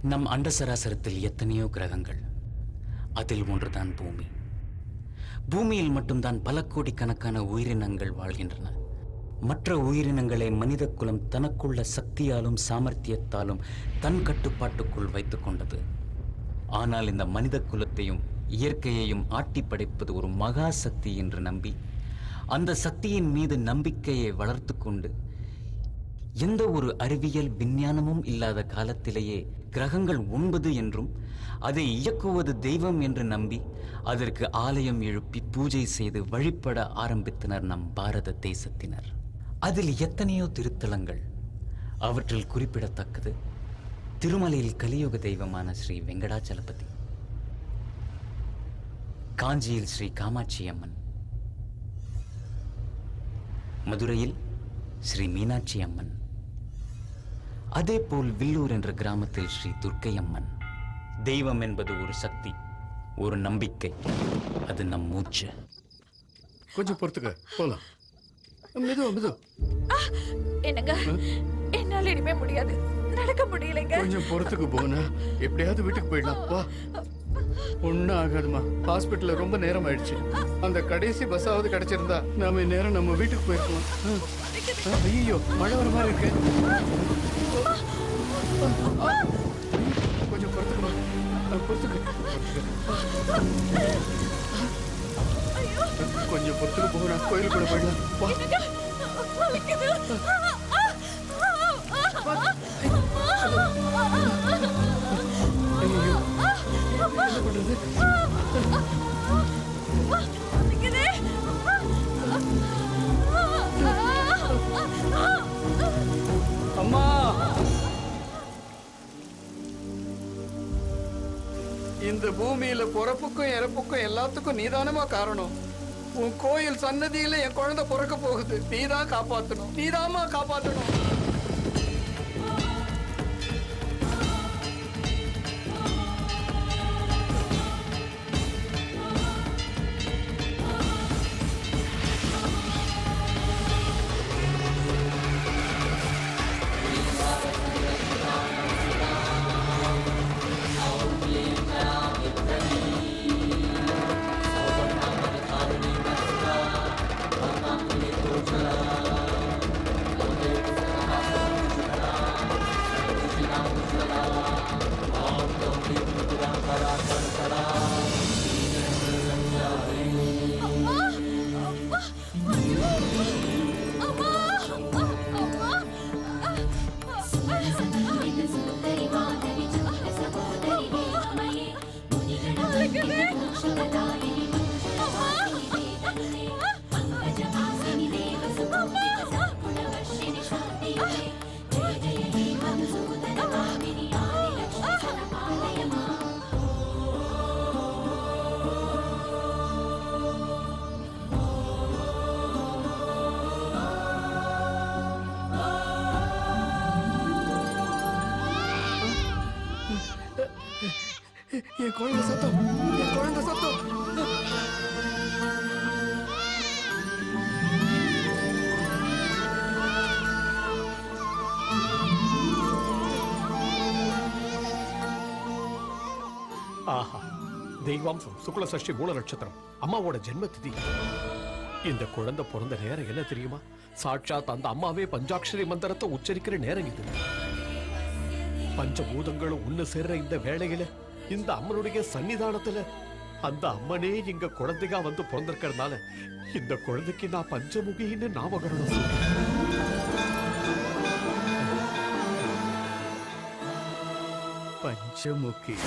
நம் அண்ட சராசரத்தில் எத்தனையோ கிரகங்கள். அதில் ஒன்றுதான் பூமி. பூமியில் மட்டும்தான் பல கோடிக்கணக்கான உயிரினங்கள் வாழ்கின்றன. மற்ற உயிரினங்களை மனித குலம் தனக்குள்ள சக்தியாலும் சாமர்த்தியத்தாலும் தன் கட்டுப்பாட்டுக்குள் வைத்துக் கொண்டது. ஆனால் இந்த மனித குலத்தையும் இயற்கையையும் ஆட்டி படைப்பது ஒரு மகா சக்தி என்று நம்பி அந்த சக்தியின் மீது நம்பிக்கையை வளர்த்து கொண்டு எந்த ஒரு அறிவியல் விஞ்ஞானமும் இல்லாத காலத்திலேயே கிரகங்கள் 9 என்றும் அதை இயக்குவது தெய்வம் என்று நம்பி அதற்கு ஆலயம் எழுப்பி பூஜை செய்து வழிபட ஆரம்பித்தனர் நம் பாரத தேசத்தினர். அதில் எத்தனையோ திருத்தலங்கள். அவற்றில் குறிப்பிடத்தக்கது திருமலையில் கலியுக தெய்வமான ஸ்ரீ வெங்கடாச்சலபதி, காஞ்சியில் ஸ்ரீ காமாட்சி அம்மன், மதுரையில் ஸ்ரீ மீனாட்சி அம்மன், அதேபோல் வில்லூர் என்ற கிராமத்தில் ஸ்ரீ துர்க்கை அம்மன். தெய்வம் என்பது ஒரு சக்தி, ஒரு நம்பிக்கை. அது நம் மூச்சு. கொஞ்சம் பொறுத்துக்க, போலாம். மெது என்னங்க, என்னால இனிமே முடியாது, நடக்க முடியலைங்க. கொஞ்சம் பொறுத்துக்கு போனா எப்படியாவது வீட்டுக்கு போயிடலாம். வா. ஒன்னும் ஆகாதுமா. ஹாஸ்பிட்டல்ல ரொம்ப நேரம் ஆயிடுச்சு. அந்த கடைசி பஸ்ஸாவது கிடைச்சிருந்தா நாம நேரம் நம்ம வீட்டுக்கு போயிருக்கலாம். ஐயோ, மழை வர மாதிரி இருக்கு. கொஞ்சம் பொறுத்துக்குமா, கொஞ்சம் பொறுத்துக்கு போனா கோயிலுக்குள்ள போயிடலாம். வா. ஐயோ, என்ன பண்றது? அம்மா, இந்த பூமியில பிறப்புக்கும் இறப்புக்கும் எல்லாத்துக்கும் நீதானமா காரணம். உன் கோயில் சன்னதியில என் குழந்தை பிறக்க போகுது. நீதான் காப்பாத்தணும், நீதாமா காப்பாத்தணும். என் குழந்தை சத்தம், என் குழந்தை சத்தம். ஆஹா, தெய்வாம்சம் சுக்ல சஷ்டி மூல நட்சத்திரம், அம்மாவோட ஜென்ம திதி. இந்த குழந்தை பிறந்த நேரம் என்ன தெரியுமா? சாட்சாத் அந்த அம்மாவே பஞ்சாட்சரி மந்திரத்தை உச்சரிக்கிற நேரம் இது. பஞ்சபூதங்களும் ஒண்ணு சேர்ற இந்த வேளையில இந்த அம்மனுடைய சன்னிதானத்துல அந்த அம்மனே இங்க குழந்தைகா வந்து பிறந்திருக்கிறதுனால இந்த குழந்தைக்கு நான் பஞ்சமுகின்னு நாமகரணம் சொல்றேன். பஞ்சமுகி.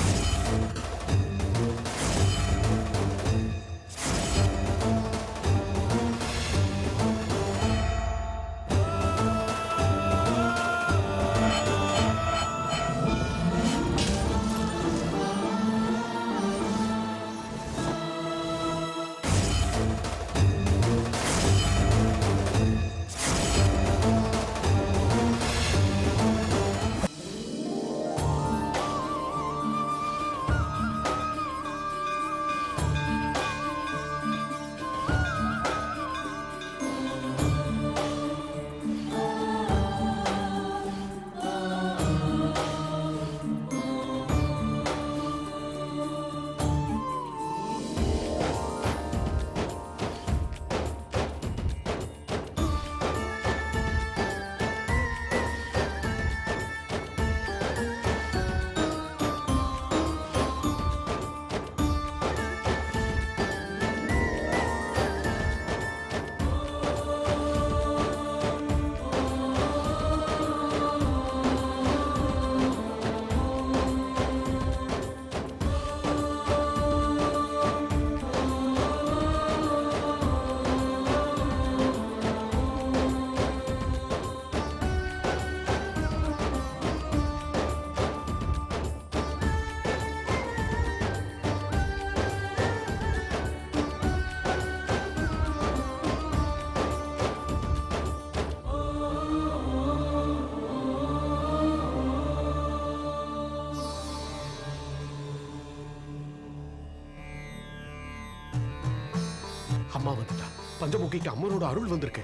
அம்மா வந்துட்டா. பஞ்சமுகிக்கு அம்மனோட அருள் வந்திருக்கு.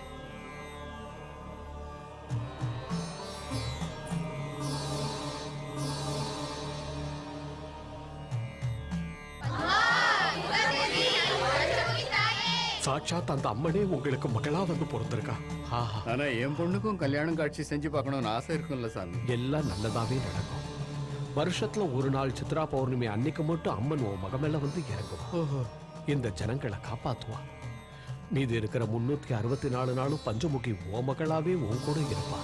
சாட்சாத் அந்த அம்மனே உங்களுக்கு மகளா வந்து பிறந்திருக்கா. ஆனா என் பொண்ணுக்கும் கல்யாணம் காட்சி செஞ்சு பார்க்கணும்னு ஆசை இருக்கும்ல சாமி. எல்லாம் நல்லதாவே நடக்கும். வருஷத்துல ஒரு நாள் சித்ரா பௌர்ணமி அன்னைக்கு மட்டும் அம்மன் உன் மகமேல வந்து இறங்குவா. இந்த ஜனங்களை காப்பாத்துவா. மீதி இருக்கிற 364 நாளும் பஞ்சமுகி ஓ மகளாவே உன் கூட இருப்பா.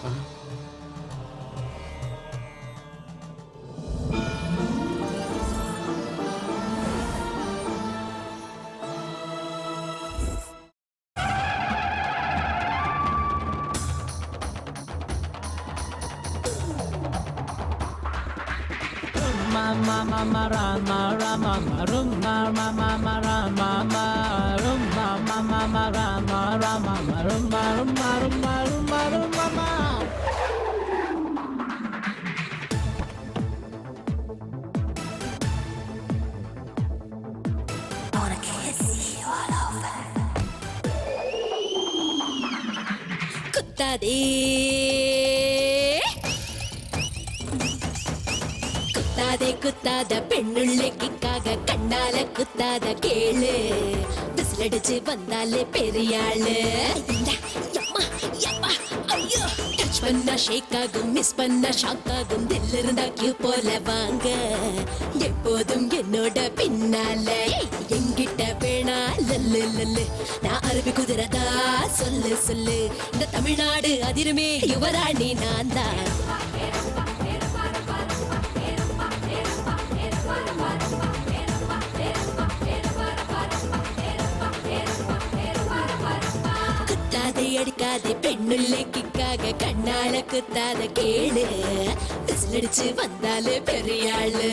குத்தாதே குத்தாதே குத்தாத பெண்ணுள்ளைக்காக கண்ணால குத்தாத கேளு. விசிலடிச்சு வந்தாலே பெரியாளு. டச் பண்ணா ஷேக் ஆகும், மிஸ் பண்ணா ஷாக் ஆகும். தில் இருந்தா கியூ போல வாங்க எப்போதும் என்னோட பின்னால. எங்கிட்ட வேணா லல்லு லல்லு, நான் அருவி குதிரதா சொல்லு சொல்லு. இந்த தமிழ்நாடு அதிருமே யுவராணி நான் தான். குத்தாதே அடிக்காதே பெண்ணுள்ளைக்காக கண்ணால குத்தாத கேளு. விசிலடிச்சு வந்தாலே பெரியாளு.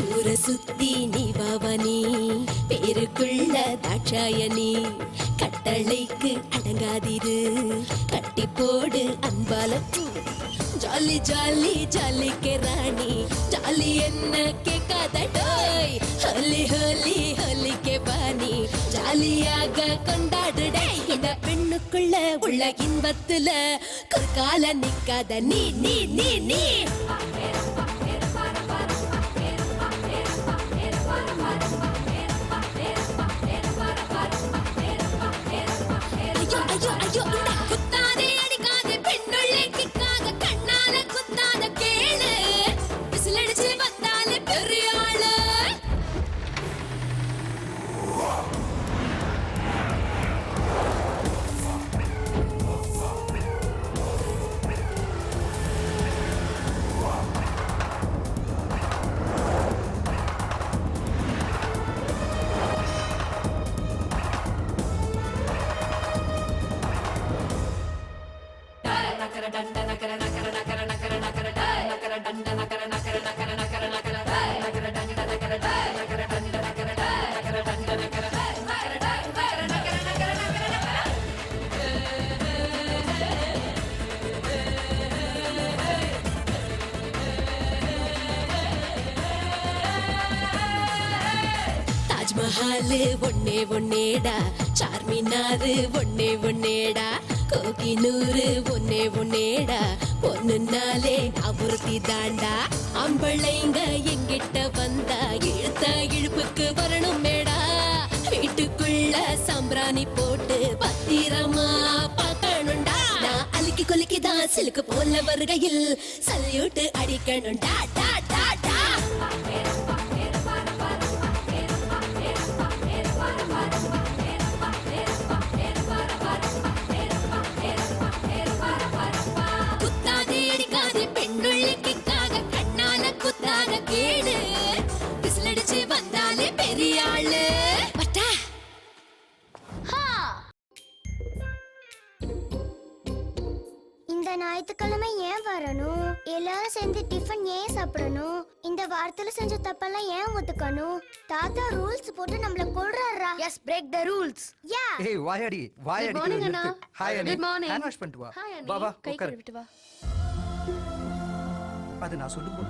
ஊரை சுத்தி நீ பவனி பேருக்குள்ள தாட்சாயணி. கட்டளைக்கு அடங்காதிரு, கட்டி போடு அன்பால. ஜாலி ஜாலி ஜாலிக்கு ராணி, ஜாலி என்ன கேட்காதடோய். ஹோலி ஹோலி ஹோலிக்கு பாணி, ஜாலியாக கொண்டாடுடே. இந்த பெண்ணுக்குள்ள உள்ள இன்பத்துல குறுக்கால நிக்காத நீ நீ நீ நீ. ஐயோ ஐயோ இந்த குத்தாதே அடிக்காதே பெண்ணுள்ளைக்காக கண்ணால குத்தாத கேளு. விசிலடிச்சு வந்தாலே பெரியாளு. தாஜ்மஹால் ஒன்னே ஒன்னேடா, சார்மினாரு ஒன்னே ஒன்னேடா, கோகினூரு ஒன்னே ஒன்னேடா. பொண்ணுனாலே அபுர்த்தி தாண்டா. ஆம்பளைங்க எங்கிட்ட வந்தா இழுத்த இழுப்புக்கு வரணும் மேடா. வீட்டுக்குள்ள சாம்பிராணி போட்டு பத்திரமா பார்க்கணும்டா. நான் அழிக்க சிக்கி கொலிக்குதான் சிலுக்கு போல வருகையில் சல்யூட் அடிக்கணும் டா டா டா டா குத்தாதே அடிக்காதே பெண்ணுள்ளிக்காக கண்ணால குத்தாத கேடு விசிலடிச்சு வந்தாலே பெரிய ஆளு பட்டா இந்த ஞாயிற்றுக்கிழமை ஏன் வரணும்? எல்லாரும் சேர்ந்து டிஃபன் ஏன் சாப்பிடணும்? இந்த வாரத்துல செஞ்ச தப்பெல்லாம் ஏன் ஒத்துக்கணும்? தாத்தா ரூல்ஸ் போட்டு நம்மள கொல்றாரா? Yes, break the rules. யா ஏய் வாயாடி வாயாடி Good morning, அண்ணா. ஹாய் அண்ணி Good morning. ஹேண்ட் வாஷ் பண்ணிட்டு வா Hi, வா வா கை உட்கார் கழுவிட்டு வா. அது நான் சொல்லும்போது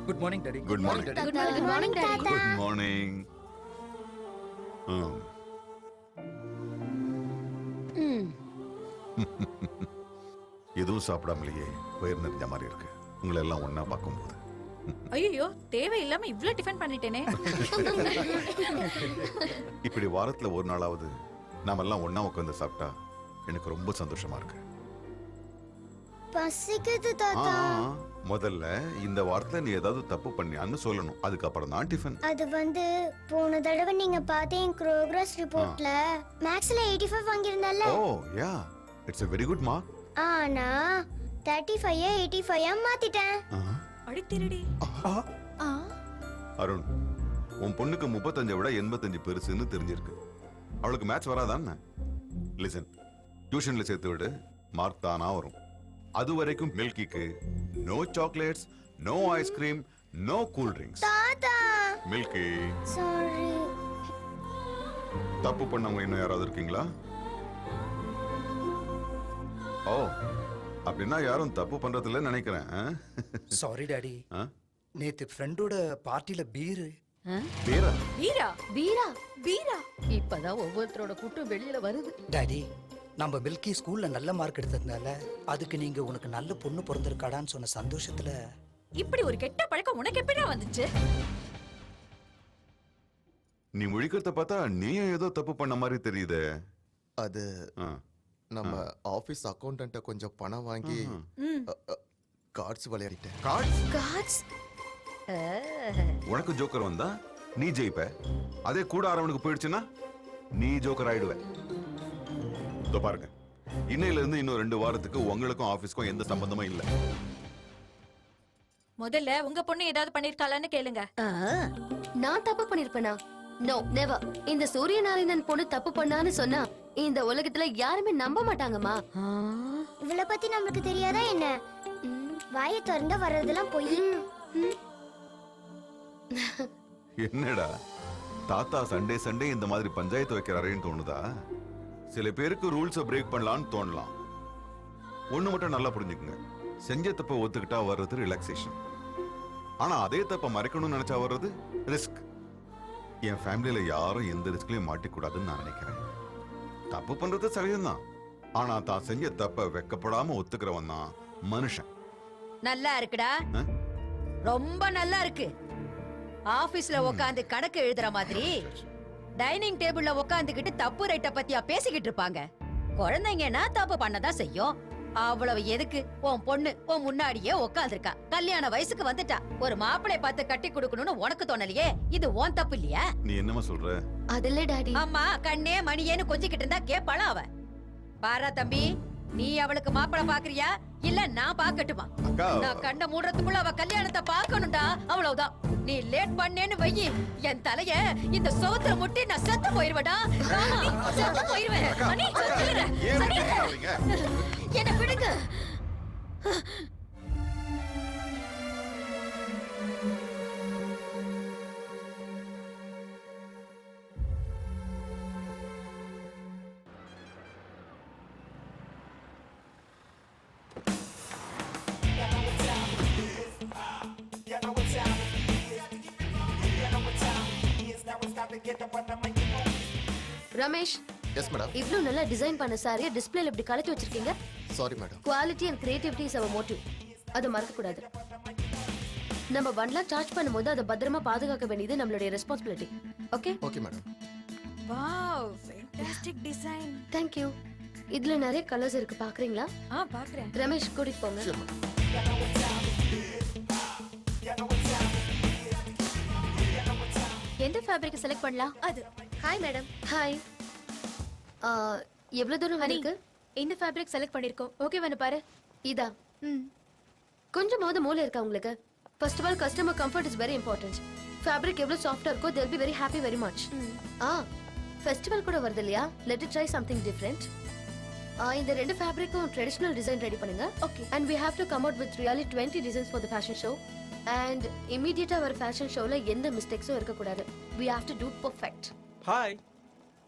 good morning daddy good morning Good morning, Daddy. Good morning எதுவும் சாப்பிடாமலேயே வயிறு நிறைஞ்ச மாதிரி இருக்கு உங்களை எல்லாம் ஒண்ணா பார்க்கும்போது ஐயோ தேவையில்லாம இவ்ளோ டிஃபன் பண்ணிட்டேனே. இப்படி வாரத்துல ஒரு நாளாவது நாம எல்லாம் ஒண்ணா உட்காந்து சாப்பிட்டா எனக்கு ரொம்ப சந்தோஷமா இருக்கு பசிக்குது ஆ, தாத்தா. முதல்ல இந்த வாரத்துல நீ ஏதாவது தப்பு பண்ணியான்னு சொல்லணும் அதுக்கப்புறம் தான் டிஃபன் அது வந்து போன தடவை நீங்க பார்த்த என் ப்ரோக்ரஸ் ரிப்போர்ட்ல மேக்ஸ்ல 85 வாங்கியிருந்தல்ல. Oh yeah it's a very good mark ஆனா 35 85 மாத்திட்டேன். அடி திருடி. அருண் உன் பொண்ணுக்கு 35 விட 85 பெருசுன்னு தெரிஞ்சிருக்கு அவளுக்கு மேட்ச் வராதான்னு லிசன் டியூஷன்ல சேர்த்து விடு மார்க் தானா வரும் அது வரைக்கும் மில்கிக்கு no chocolates no ice cream no cool drinks தாத்தா மில்கி சாரி. தப்பு பண்ணவங்க இன்னும் யாராவது இருக்கீங்களா ஓ அப்படின்னா யாரும் தப்பு பண்றதில்ல நினைக்கிறேன் சாரி டாடி ஆ? நேத்து ஃப்ரெண்டோட பார்ட்டில பீர் பேரா வீரா வீரா வீரா. இப்பதான் ஒவ்வொருத்தரோட கூட்டம் வெளியில வருது. டாடி நம்ம மில்கி ஸ்கூல்ல நல்ல மார்க் எடுத்ததுனால அதுக்கு நீங்க உனக்கு நல்ல பொண்ணு பிறந்திருக்காடான்னு சொன்ன சந்தோஷத்துல இப்படி ஒரு கெட்ட பழக்கம் உனக்கு எப்படிடா வந்துச்சு? நீ முழிக்கிறத பார்த்தா நீயும் ஏதோ தப்பு பண்ண மாதிரி தெரியுதே அது ஆ. நம்ம ஆபீஸ் அக்கௌண்டன்ட்ட கொஞ்சம் பணம் வாங்கி ம். கார்ட்ஸ் விளையாடிட்டேன் கார்ட்ஸ் காட்ஸ் உனக்கு ஜோக்கர் வந்தா நீ ஜெயிப்ப அதே கூட ஆரவனுக்கு போயிடுச்சுன்னா நீ ஜோக்கர் ஆயிடுவ இதோ பாருங்க இன்னையில இருந்து இன்னும் 2 வாரத்துக்கு உங்களுக்கும் ஆபீஸ்க்கும் எந்த சம்பந்தமும் இல்ல முதல்ல உங்க பொண்ணு ஏதாவது பண்ணிருக்காளான்னு கேளுங்க. நான் தப்பு பண்ணிருப்பேனா? No never. இந்த சூரியநாராயணன் பொண்ணு தப்பு பண்ணான்னு சொன்னா இந்த உலகத்துல யாருமே நம்ப மாட்டாங்கம்மா. இவள பத்தி நமக்கு தெரியாதா என்ன? வாயை திறந்தா வர்றதெல்லாம் போய். என்னடா தாத்தா சண்டே சண்டே இந்த மாதிரி பஞ்சாயத்து வைக்கிறாரேன்னு தோணுதா சில பேருக்கு ரூல்ஸை பிரேக் பண்ணலாம்னு தோணலாம் ஒண்ணு மட்டும் நல்லா புரிஞ்சுக்குங்க செஞ்ச தப்ப ஒத்துக்கிட்டா வர்றது ரிலாக்ஸேஷன் ஆனா அதே தப்ப மறைக்கணும்னு நினைச்சா வர்றது ரிஸ்க் என் ஃபேமிலியில யாரும் எந்த ரிஸ்க்லயும் மாட்டிக்கூடாதுன்னு நான் நினைக்கிறேன் தப்பு பண்றது சகஜம்தான் ஆனா தான் செஞ்ச தப்ப வெக்கப்படாம ஒத்துக்கிறவன் தான் மனுஷன் நல்லா இருக்குடா ஆ? ரொம்ப நல்லா இருக்கு ஆபீஸ்ல உட்கார்ந்து கணக்கு எழுதுற மாதிரி டைனிங் டேபிள்ல உட்கார்ந்துகிட்டு தப்பு ரைட்ட பத்தியா பேசிக்கிட்டு இருப்பாங்க குழந்தைங்கன்னா தப்பு பண்ணதான் செய்யும் அவ்வளவு எதுக்கு உன் பொண்ணு உன் முன்னாடியே உட்கார்ந்துருக்கா கல்யாண வயசுக்கு வந்துட்டா ஒரு மாப்பிளை பார்த்து கட்டி கொடுக்கணும்னு உனக்கு தோணலையே இது உன் தப்பு இல்லையா நீ என்னமா சொல்ற அதுல டாடி அம்மா கண்ணே மணியேன்னு கொஞ்சிக்கிட்டு இருந்தா கேப்பாளா அவ பாரா தம்பி நீ அவளுக்கு மாப்பிளை பாக்குறியா இல்ல நான் பாக்கட்டுமா அக்கா நான் கண்ண மூடுறதுக்குள்ள அவ கல்யாணத்தை பார்க்கணும்டா அவ்வளவுதான் நீ லேட் பண்ணேன்னு வையி என் தலைய இந்த சோத்துல முட்டி நான் செத்து போயிருவேடா செத்து போயிருவேன் அண்ணி, சொல்லிடுறேன். ஏன் சரி. இப்படி பேசுறீங்க? என்னை விடுங்க ரமேஷ், எஸ் மேடம் இவ்ளோ நல்லா டிசைன் பண்ண சாரியை டிஸ்ப்ளேல இப்படி கலட்டி வச்சிருக்கீங்க. Sorry madam quality and creativity is our motive. அதை மறக்க கூடாது. நம்ம 1 lakh சார்ஜ் பண்ணும்போது அதை பத்திரமா பாதுகாக்க வேண்டியது நம்மளுடைய responsibility. Okay? Okay madam wow fantastic design. Thank you. இதுல நிறைய கலர்ஸ் இருக்கு, பாக்குறீங்களா? பாக்குறேன். ரமேஷ் கூட்டிட்டு போங்க. எந்த ஃபேப்ரிக் செலக்ட் பண்ணலாம்? அது. Hi madam. ஹாய். எவ்வளவு தூரம் வரைக்கு? இந்த ஃபேப்ரிக் செலக்ட் பண்ணிருக்கோம். ஓகே வந்து பாரு. இதா. கொஞ்சமாவது மூளை இருக்கா உங்களுக்கு? First of all customer comfort is very important. Fabric எவ்வளவு சாஃப்ட்டா இருக்கோ they'll be very happy very much. Festival கூட வருது இல்லையா? let it try something different. இந்த ரெண்டு ஃபேப்ரிக்கும் ட்ரெடிஷனல் டிசைன் ரெடி பண்ணுங்க. Okay. and we have to come out with really 20 designs for the fashion show. and immediately our fashion showல எந்த மிஸ்டேக்ஸும் இருக்க கூடாது. we have to do perfect. Hi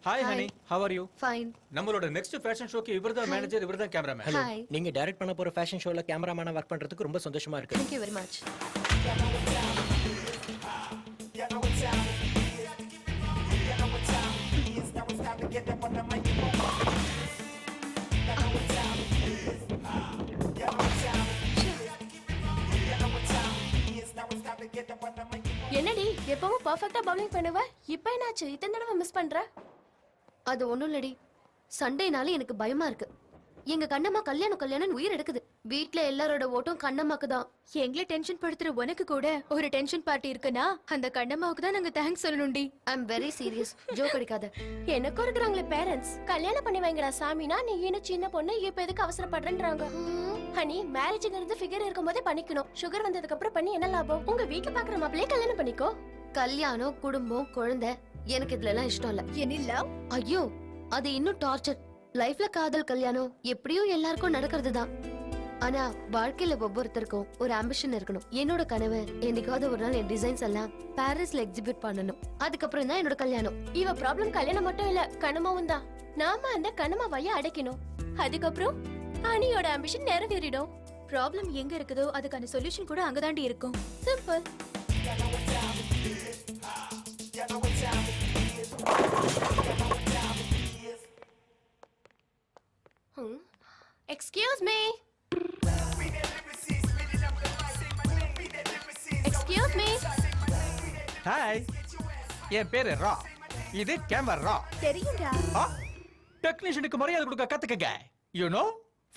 hi Hi. Honey how are you? fine. நம்மளோட next fashion ஷோக்கு இவர்தான் manager, இவர்தான் cameraman. hi. நீங்க direct பண்ண போற ஃபேஷன் ஷோல கேமராமேனா வர்க் பண்றதுக்கு ரொம்ப சந்தோஷமா இருக்கு. thank you very much. என்னடி எப்பவும் பெர்ஃபெக்ட்டா பவுலிங் பண்ணுவ, இப்போ என்னாச்சு இத்தனை தடவை மிஸ் பண்ற? அது ஒண்ணும் இல்லடி, சண்டேனால எனக்கு பயமா இருக்கு. எங்க கண்ணம்மா கல்யாணம் உயிர் எடுக்குது. வீட்ல எல்லாரோட ஓட்டும் கண்ணம்மாக்கு தான். எங்களை டென்ஷன் படுத்துற உனக்கு கூட ஒரு டென்ஷன் பார்ட்டி இருக்குன்னா அந்த கண்ணம்மாவுக்கு தான் நாங்க தேங்க்ஸ் சொல்லணும்டி. I am very serious. Joke அடிக்காத. எனக்கும் இருக்கிறாங்களே பேரண்ட்ஸ், கல்யாணம் பண்ணி வைங்கடா சாமினா நீ இன்னும் சின்ன பொண்ணு இப்ப எதுக்கு அவசரப்படுறேன்றாங்க. ஹனி மேரேஜ்ங்கிறது ஃபிகர் இருக்கும்போதே பண்ணிக்கணும். சுகர் வந்ததுக்கு அப்புறம் பண்ணி என்ன லாபம்? உங்க வீட்டுல பாக்குற மாப்பிளையே கல்யாணம் பண்ணிக்கோ. கல்யாணம், குடும்பம், குழந்தை எனக்கு இதுல எல்லாம் இஷ்டம் இல்ல. என்ன? ஐயோ அது இன்னும் டார்ச்சர். லைஃப்ல காதல் கல்யாணம் எப்படியும் எல்லாருக்கும் நடக்கிறது தான். ஆனா வாழ்க்கையில ஒவ்வொருத்தருக்கும் ஒரு ஆம்பிஷன் இருக்கணும். என்னோட கனவு என்னைக்காவது ஒரு நாள் என் டிசைன்ஸ் எல்லாம் பாரிஸ்ல எக்ஸிபிட் பண்ணணும். அதுக்கப்புறம் தான் என்னோட கல்யாணம். இவ ப்ராப்ளம் கல்யாணம் மட்டும் இல்ல, கனமாவும் தான். நாம அந்த கனமாவைய அடைக்கணும். அதுக்கப்புறம் அனியோட ஆம்பிஷன் நிறைவேறிடும். ப்ராப்ளம் எங்க இருக்குதோ அதுக்கான சொல்யூஷன் கூட அங்கதாண்டி இருக்கும். Simple. Excuse me. Excuse me. Hi, என் பேரு ரா, இது கேமரா. தெரியும்டா. டெக்னீஷியனுக்கு மரியாதை கொடுக்க கத்துக்கங்க. யூ நோ,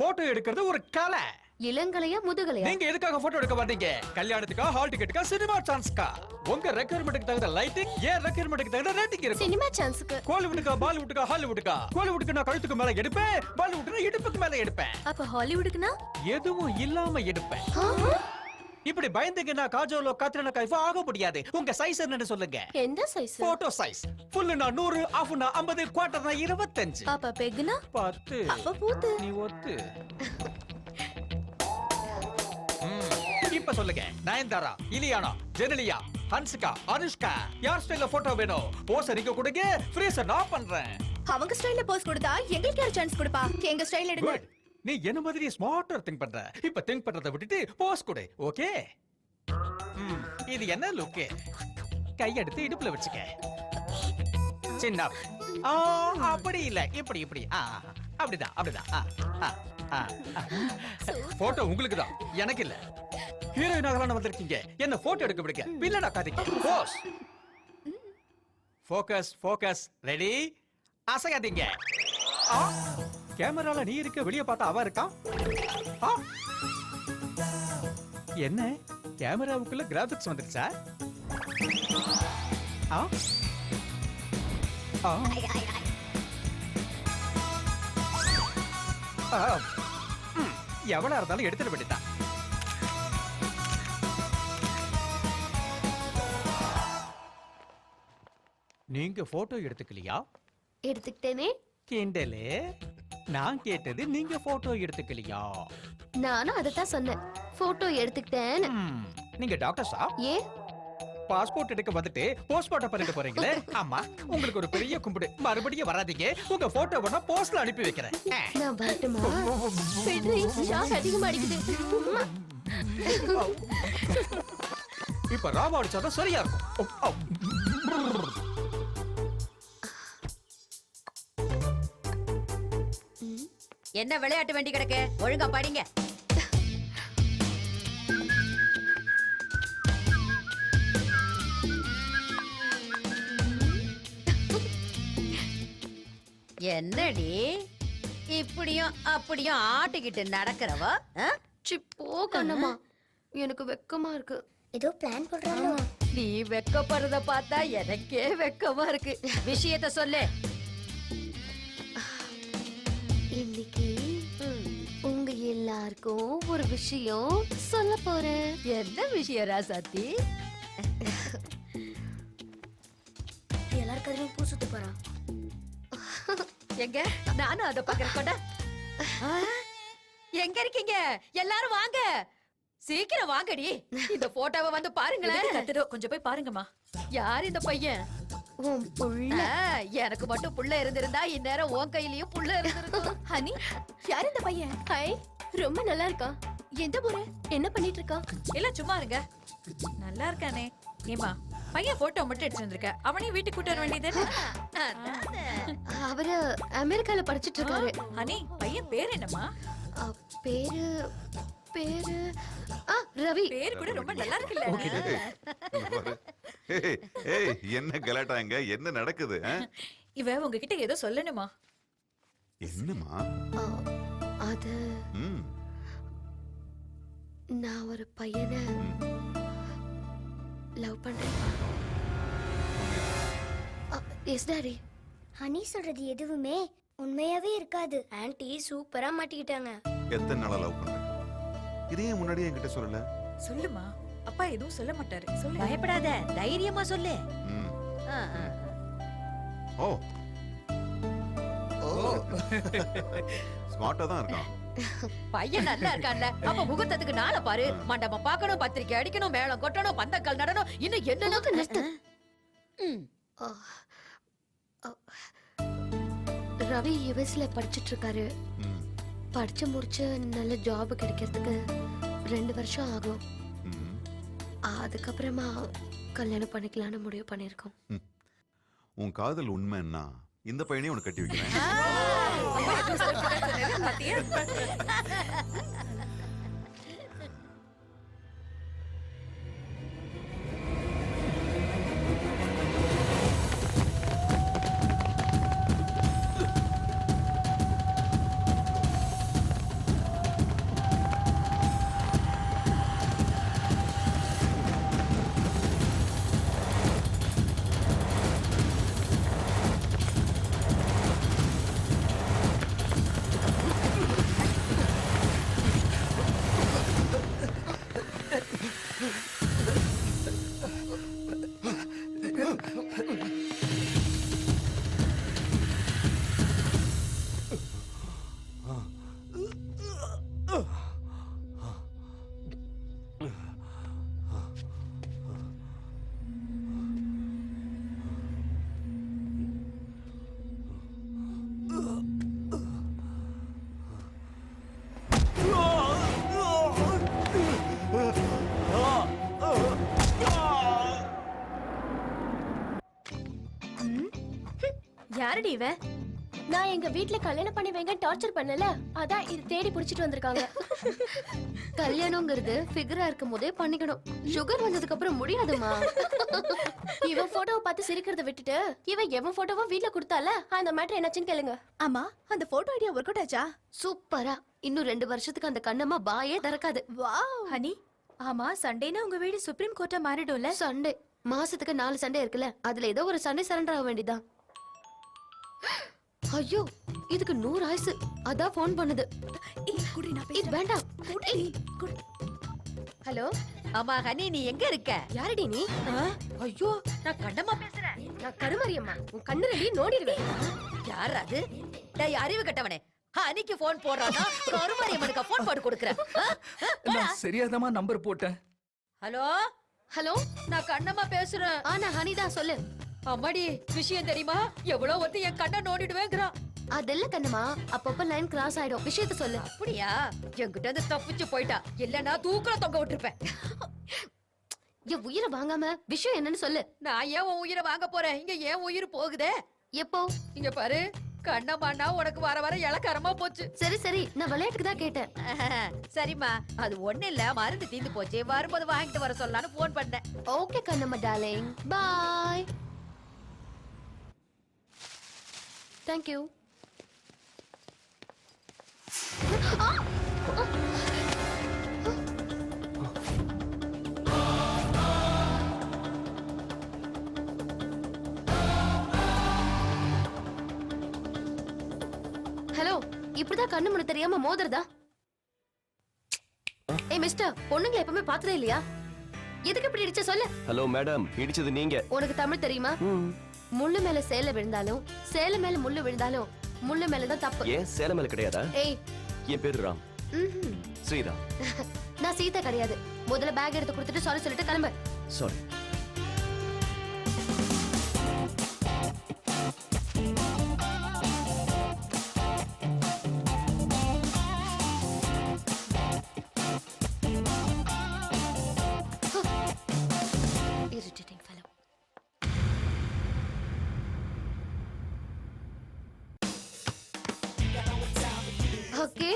போட்டோ எடுக்கிறது ஒரு கலை. இளங்கலையா முதுகலையா? நீங்க எதுக்காக போட்டோ எடுக்க மாட்டீங்க? கல்யாணத்துக்கா, ஹால் டிக்கெட்டுக்கா, சினிமா சான்ஸ்க்கா? உங்க ரெக்யர்மென்ட்க்கு தகுந்த லைட்டிங், ஏன் ரெக்யர்மென்ட்க்கு தகுந்த ரேட்டிங் இருக்கு. சினிமா சான்ஸ்க்கு கோலிவுட்க்கா, பாலிவுட்க்கா, ஹாலிவுட்க்கா? கோலிவுட்க்கு நான் கழுத்துக்கு மேல எடுப்பேன், பாலிவுட்னா இடுப்புக்கு மேல எடுப்பேன். அப்ப ஹாலிவுட்க்குனா எதுவும் இல்லாம எடுப்பேன். இப்படி பயந்துங்கன்னா காஜோலோ காத்ரினா கைஃப் ஆக முடியாது. உங்க சைஸ் என்னன்னு சொல்லுங்க. எந்த சைஸ்? Photo size. ஃபுல்லுனா 100, ஹாஃப்னா 50, குவார்ட்டர்னா 25. அப்ப பெக்னா 10. அப்ப பூத்து. நீ ஒத்து. இப்ப சொல்லுங்க. நயன்தாரா, இலியானா, ஜெனலியா, ஹன்சிகா, அனுஷ்கா, யார் ஸ்டைல்ல போட்டோ வேணும்? போஸ் நீங்க கொடுங்க, ஃப்ரீஸ நான் பண்றேன். அவங்க ஸ்டைல்ல போஸ் கொடுத்தா எங்களுக்கு யார் சான்ஸ் கொடுப்பா? எங்க ஸ்டைல் எடுங்க. Good. நீ என்ன மாதிரி ஸ்மார்ட்டா திங்க் பண்ற. இப்ப திங்க் பண்றத விட்டுட்டு போஸ் கொடு. ஓகே? இது என்ன லுக்? கை எடுத்து இடுப்புல வச்சுக்க. சின்ன. அப்படி இல்ல. இப்படி இப்படி. அப்படிதான் அப்படிதான். போட்டோ உங்களுக்கு தான், எனக்கு இல்ல. ஹீரோயின் ஆகலாம்னு வந்திருக்கீங்க, என்ன போட்டோ எடுக்க பிடிக்க பில்லடா காதிங்க. போஸ். Focus focus. ரெடி? அசையாதீங்க. கேமரால நீ இருக்க, வெளிய பார்த்தா அவ இருக்கா. என்ன கேமராவுக்குள்ள கிராபிக்ஸ் வந்துருச்சா? எவ்வளவு இருந்தாலும் எடுத்துட்டு போயிட்டான். நீங்க போட்டோ எடுத்துக்கலையா? எடுத்துக்கிட்டேனே. கிண்டலே. நான் கேட்டது நீங்க போட்டோ எடுத்துக்கலையா? நானும் அதத்தான் சொன்னேன், போட்டோ எடுத்துக்கிட்டேன்னு. நீங்க டாக்டர்ஸா? ஏ பாஸ்போர்ட் எடுக்க வந்துட்டு போஸ்ட்மார்ட்டம் பண்ணிட்டு போறீங்களே. ஆமா, உங்களுக்கு ஒரு பெரிய கும்பிடு. மறுபடியும் வராதீங்க. உங்க போட்டோ வேணா போஸ்ட்ல அனுப்பி வைக்கிறேன். நான் வரட்டுமா? பெட்ரி ஷாக் அதிகமா அடிக்குது. இப்ப ராமா அடிச்சாதான் சரியா இருக்கும். என்ன விளையாட்டு வேண்டி கிடக்கு? ஒழுங்கா படிங்க. என்னடி இப்படியும் அப்படியும் ஆட்டிக்கிட்டு நடக்கிறவ ஆ? சி போ கண்ணம்மா எனக்கு வெக்கமா இருக்கு. ஏதோ பிளான் போடுறாங்க. நீ வெக்கப்படுறத பார்த்தா எனக்கே வெக்கமா இருக்கு. விஷயத்த சொல்லு. இன்னைக்கு உங்க எல்லாருக்கும் ஒரு விஷயம் சொல்ல போறேன். என்ன விஷயம் ராசாத்தி? எல்லாரும் கதையும் பூ சுத்த போறான். எங்க நானும் அத பாக்குறேன். எங்க இருக்கீங்க? எல்லாரும் வாங்க, சீக்கிரம் வாங்கடி. இந்த போட்டோவை வந்து பாருங்களேன். கொஞ்சம் போய் பாருங்கம்மா. யார் இந்த பையன்? உன் புள்ள. எனக்கு மட்டும் புள்ள இருந்திருந்தா இந்நேரம் உன் கையிலயும் புள்ள இருந்திருக்கும். ஹனி, யார் இந்த பையன்? ஹாய், ரொம்ப நல்லா இருக்கா. எந்த ஊரு? என்ன பண்ணிட்டு இருக்கா? எல்லாம் சும்மா இருங்க. நல்லா இருக்கானே. ஏமா, பையன் போட்டோ மட்டும் எடுத்து வந்திருக்க. அவனையும் வீட்டுக்கு கூட்டு வர வேண்டியது. அவரு அமெரிக்கால படிச்சிட்டு இருக்காரு. ஹனி, பையன் பேர் என்னம்மா? பேரு பேரு ரவி. பேர் கூட ரொம்ப நல்லா இருக்குல்ல. என்ன கலாட்டாங்க? என்ன நடக்குது? இவ உங்ககிட்ட ஏதோ சொல்லணுமா? என்னமா? அது நான் ஒரு பையனை லவ் பண்றேன். Yes daddy. ஹனி சொல்றது எதுவுமே உண்மையாவே இருக்காது. ஆன்ட்டி சூப்பரா மாட்டிக்கிட்டாங்க. எத்தனை நாளா லவ் பண்ற? இதையே முன்னாடியே என்கிட்ட சொல்லல. சொல்லுமா, அப்பா எதுவும் சொல்ல மாட்டாரு. சொல்லு. பயப்படாத, தைரியமா சொல்லு. ஓ ஸ்மார்ட்டா தான் இருக்கான் பையன். நல்லா இருக்கான்ல? அப்ப முகூர்த்தத்துக்கு நாளை பாரு. மண்டபம் பார்க்கணும், பத்திரிக்கை அடிக்கணும், மேளம் கொட்டணும், பந்தக்கால் நடணும், இன்னும் என்ன. ரவி யுஎஸ்ல படிச்சிட்டு இருக்காரு. படிச்சு முடிச்சு நல்ல ஜாப் கிடைக்கிறதுக்கு 2 வருஷம் ஆகும். அதுக்கப்புறமா கல்யாணம் பண்ணிக்கலாம்னு முடிவு பண்ணிருக்கோம். உன் காதல் உண்மைன்னா இந்த பையனே உனக்கு கட்டி வைக்கிறேன். யாரடி இவ? நான் எங்க வீட்ல கல்யாணம் பண்ணி வைங்க டார்ச்சர் பண்ணல, அதான் இது தேடி புடிச்சிட்டு வந்திருக்காங்க. கல்யாணம்ங்கிறது ஃபிகரா இருக்கும் போதே பண்ணிக்கணும். சுகர் வந்ததுக்கு அப்புறம் முடியாதுமா. இவன் போட்டோவை பார்த்து சிரிக்கிறத விட்டுட்டு இவன் எவன் போட்டோவோ வீட்ல கொடுத்தால அந்த மேட்டர் என்னாச்சுன்னு கேளுங்க. ஆமா, அந்த போட்டோ ஐடியா ஒர்க் அவுட் ஆச்சா? சூப்பரா. இன்னும் 2 வருஷத்துக்கு அந்த கண்ணம்மா பாயே திறக்காது. வாவ். ஹனி, ஆமா சண்டேனா உங்க வீடு சுப்ரீம் கோர்ட்டா மாறிடும்ல? சண்டே மாசத்துக்கு 4 சண்டே இருக்குல்ல, அதுல ஏதோ ஒரு சண்டே சரண்டர் ஆக வேண்டியதான். ஐயோ, இதுக்கு 100 ஆயுசு. அதான் ஃபோன் பண்ணுது. வேண்டாம். ஹலோ. ஆமா ஹனி, நீ எங்க இருக்க? யாரடி நீ? ஐயோ, நான் கண்ணம்மா பேசுறேன். நான் கருமரியம்மா. உன் கண்ணு ரெடி நோண்டிடுவேன். யார் அது? டேய் அறிவு கட்டவனே, ஹனிக்கு ஃபோன் போடுறானா? கருமரியம்மனுக்கு ஃபோன் போட்டு கொடுக்கறேன். நான் சரியாதமா நம்பர் போட்டேன். ஹலோ ஹலோ, நான் கண்ணம்மா பேசுறேன். நான் ஹனிதா. சொல்லு. அம்மாடி, விஷயம் தெரியுமா? எவ்வளவு ஒருத்தி என் கண்ணை நோண்டிடுவேங்கிறான். அதெல்லாம் கண்ணம்மா, அப்பப்ப லைன் கிராஸ் ஆயிடும். விஷயத்த சொல்லு. அப்படியா? என்கிட்ட இருந்து தப்பிச்சு போயிட்டா. இல்லன்னா தூக்குல தொங்க விட்டுருப்பேன். என் உயிரை வாங்காம விஷயம் என்னன்னு சொல்லு. நான் ஏன் உன் உயிரை வாங்க போறேன்? இங்க ஏன் உயிர் போகுதே? எப்போ? இங்க பாரு, கண்ணம்மாண்ணா உனக்கு வர வர இலக்காரமா போச்சு. சரி சரி, நான் விளையாட்டுக்கு தான் கேட்டேன். சரிம்மா, அது ஒண்ணு இல்ல, மருந்து தீந்து போச்சு. வரும்போது வாங்கிட்டு வர சொல்லலான்னு போன் பண்ணேன். Okay Kannamma darling, bye. Thank you. Hello, இப்படிதான் கண்ணு முன்ன தெரியாம மோதுறதா? ஏய் மிஸ்டர், பொண்ணுங்களை எப்பவுமே பார்த்ததே இல்லையா? எதுக்கு இப்படி இடிச்ச சொல்லு? ஹலோ மேடம், இடிச்சது நீங்க. உனக்கு தமிழ் தெரியுமா? முள்ளு மேல சேலை விழுந்தாலும் சேலை மேல முள்ளு விழுந்தாலும் முள்ளு மேலதான் தப்பு. ஏன் சேலை மேல கிடையாதா? ஏய், என் பேரு ராம். ஸ்ரீராம். நான் சீதா கிடையாது. முதல்ல பேக் எடுத்து கொடுத்துட்டு சாரி சொல்லிட்டு கிளம்பு. Sorry. Irritating fellow. Okay.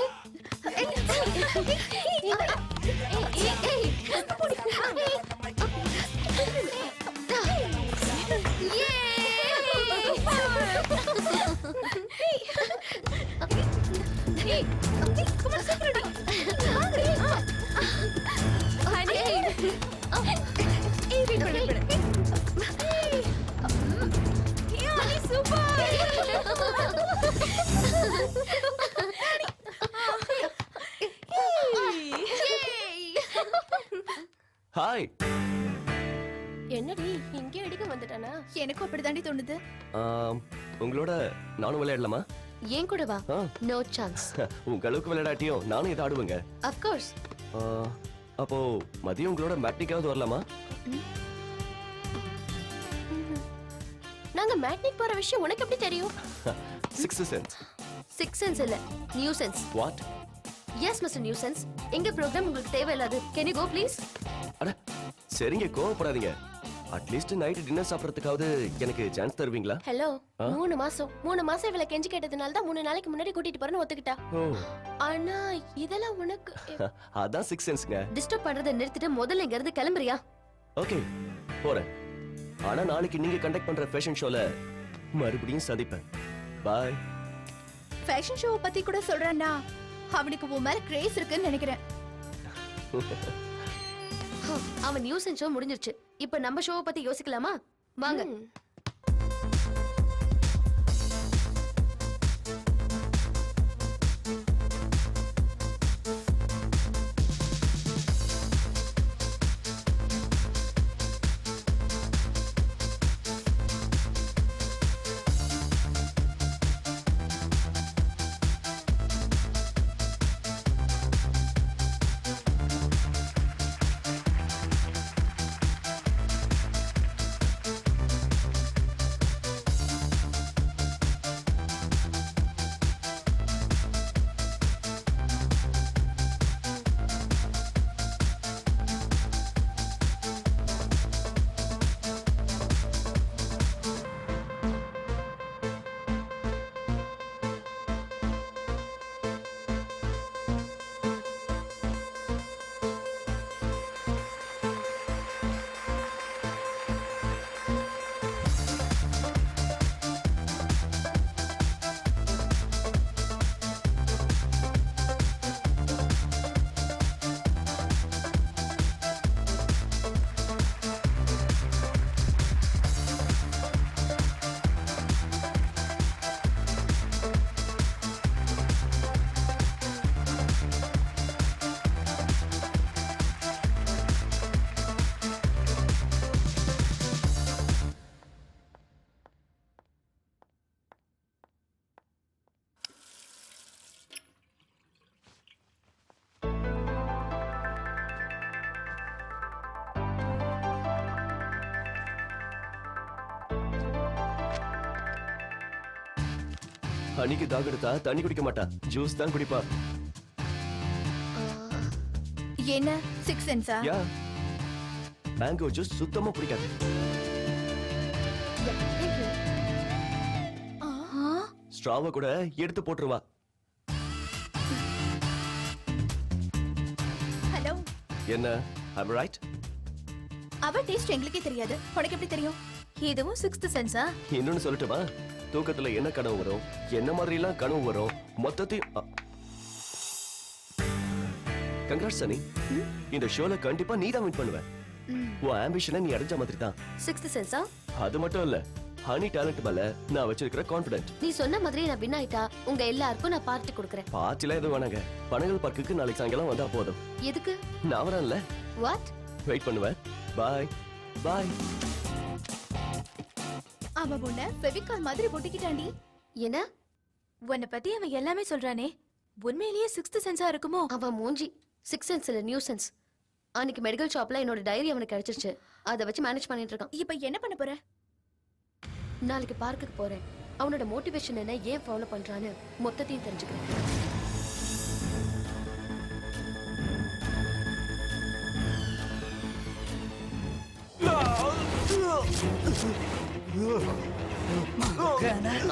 Hi. என்னடி இங்கே அடிக்க வந்துட்டானா? எனக்கும் அப்படிதாண்டி தோணுது. உங்களோட நானும் விளையாடலாமா? ஏன் கூட வா. No chance. உங்க அளவுக்கு விளையாடாட்டியும் நானும் இதை ஆடுவேங்க. Of course. அப்போ மதியம் உங்களோட மேட்னிக்காவது வரலாமா? நாங்க மேட்னிக் போற விஷயம் உனக்கு எப்படி தெரியும்? Six sense. சிக்ஸ் சென்ஸ் இல்ல, new sense. What? Yes mister new sense. எங்க ப்ரோக்ராம் உங்களுக்கு தேவையில்லாது. Can you go please? அட சரிங்க, கோவப்படாதீங்க. அட்லீஸ்ட் நைட் டின்னர் சாப்பிடறதுக்காவது எனக்கு சான்ஸ் தருவீங்களா? ஹலோ, 3 மாசம் இவள கெஞ்சி கேட்டதுனால தான் 3 நாளைக்கு முன்னாடி கூட்டிட்டு போறேன்னு ஒத்துக்கிட்டா. ஆனா இதெல்லாம் உனக்கு அதான் சிக்ஸ் சென்ஸ்ங்க. டிஸ்டர்ப் பண்றதை நிறுத்திட்டு முதல்ல இங்க இருந்து கிளம்புறியா? ஓகே, போறேன். ஆனா நாளைக்கு நீங்க கண்டக்ட் பண்ற ஃபேஷன் ஷோல மறுபடியும் சந்திப்பேன். பை. ஃபேஷன் ஷோ பத்தி கூட சொல்றானா? அவனுக்கு உன் மேல கிரேஸ் இருக்குன்னு நினைக்கிறேன். அவன் நியூஸ் ஷோ முடிஞ்சிருச்சு. இப்ப நம்ம ஷோவை பத்தி யோசிக்கலாமா? வாங்க. அன்னைக்கு தாகெடுத்தா தண்ணி குடிக்க மாட்டா, ஜூஸ் தான் குடிப்பா. என்ன சிக்ஸ் சென்ஸா? யா, மேங்கோ ஜூஸ் சுத்தமா பிடிக்காது. ஸ்ட்ராவை கூட எடுத்து போட்டுருவா. ஹலோ, என்ன ஐம் ரைட்? அவ டேஸ்ட் எங்களுக்கே தெரியாது, உனக்கு எப்படி தெரியும்? இதுவும் சிக்ஸ்த் சென்ஸா? இன்னொன்னு சொல்லட்டுமா? தூக்கத்துல என்ன கனவு வரும், என்ன மாதிரி எல்லாம் கனவு வரும், மொத்தத்தையும் கங்க்ராட்ஸ் சனி. இந்த ஷோல கண்டிப்பா நீ தான் வின் பண்ணுவ. உன் ஆம்பிஷனை நீ அடைஞ்ச மாதிரி தான். சிக்ஸ்த் சென்ஸா? அது மட்டும் இல்ல, ஹனி டேலண்ட் மேல நான் வச்சிருக்கிற கான்ஃபிடென்ட். நீ சொன்ன மாதிரி நான் வின் ஆயிட்டா உங்க எல்லாருக்கும் நான் பார்ட்டி கொடுக்கறேன். பார்ட்டில எதுவும் வேணாங்க. பனகல் பார்க்குக்கு நாளைக்கு சாயங்காலம் வந்தா போதும். எதுக்கு? நான் வரேன்ல. வாட்? வெயிட் பண்ணுவேன். பாய் பாய். அவ உன்னை ஃபெவிகால் மாதிரி ஒட்டிக்கிட்டாண்டி. என்ன? உன்னை பத்தி அவன் எல்லாமே சொல்றானே, உண்மையிலேயே சிக்ஸ்த் சென்ஸா இருக்குமோ? அவன் மூஞ்சி சிக்ஸ் சென்ஸ் இல்ல நியூ சென்ஸ். அன்னைக்கு மெடிக்கல் ஷாப்ல என்னோட டைரி அவனுக்கு கிடைச்சிருச்சு. அதை வச்சு மேனேஜ் பண்ணிட்டு இருக்கான். இப்ப என்ன பண்ண போற? நாளைக்கு பார்க்குக்கு போறேன். அவனோட மோட்டிவேஷன் என்ன, ஏன் ஃபாலோ பண்றான்னு மொத்தத்தையும் தெரிஞ்சுக்கிறேன்.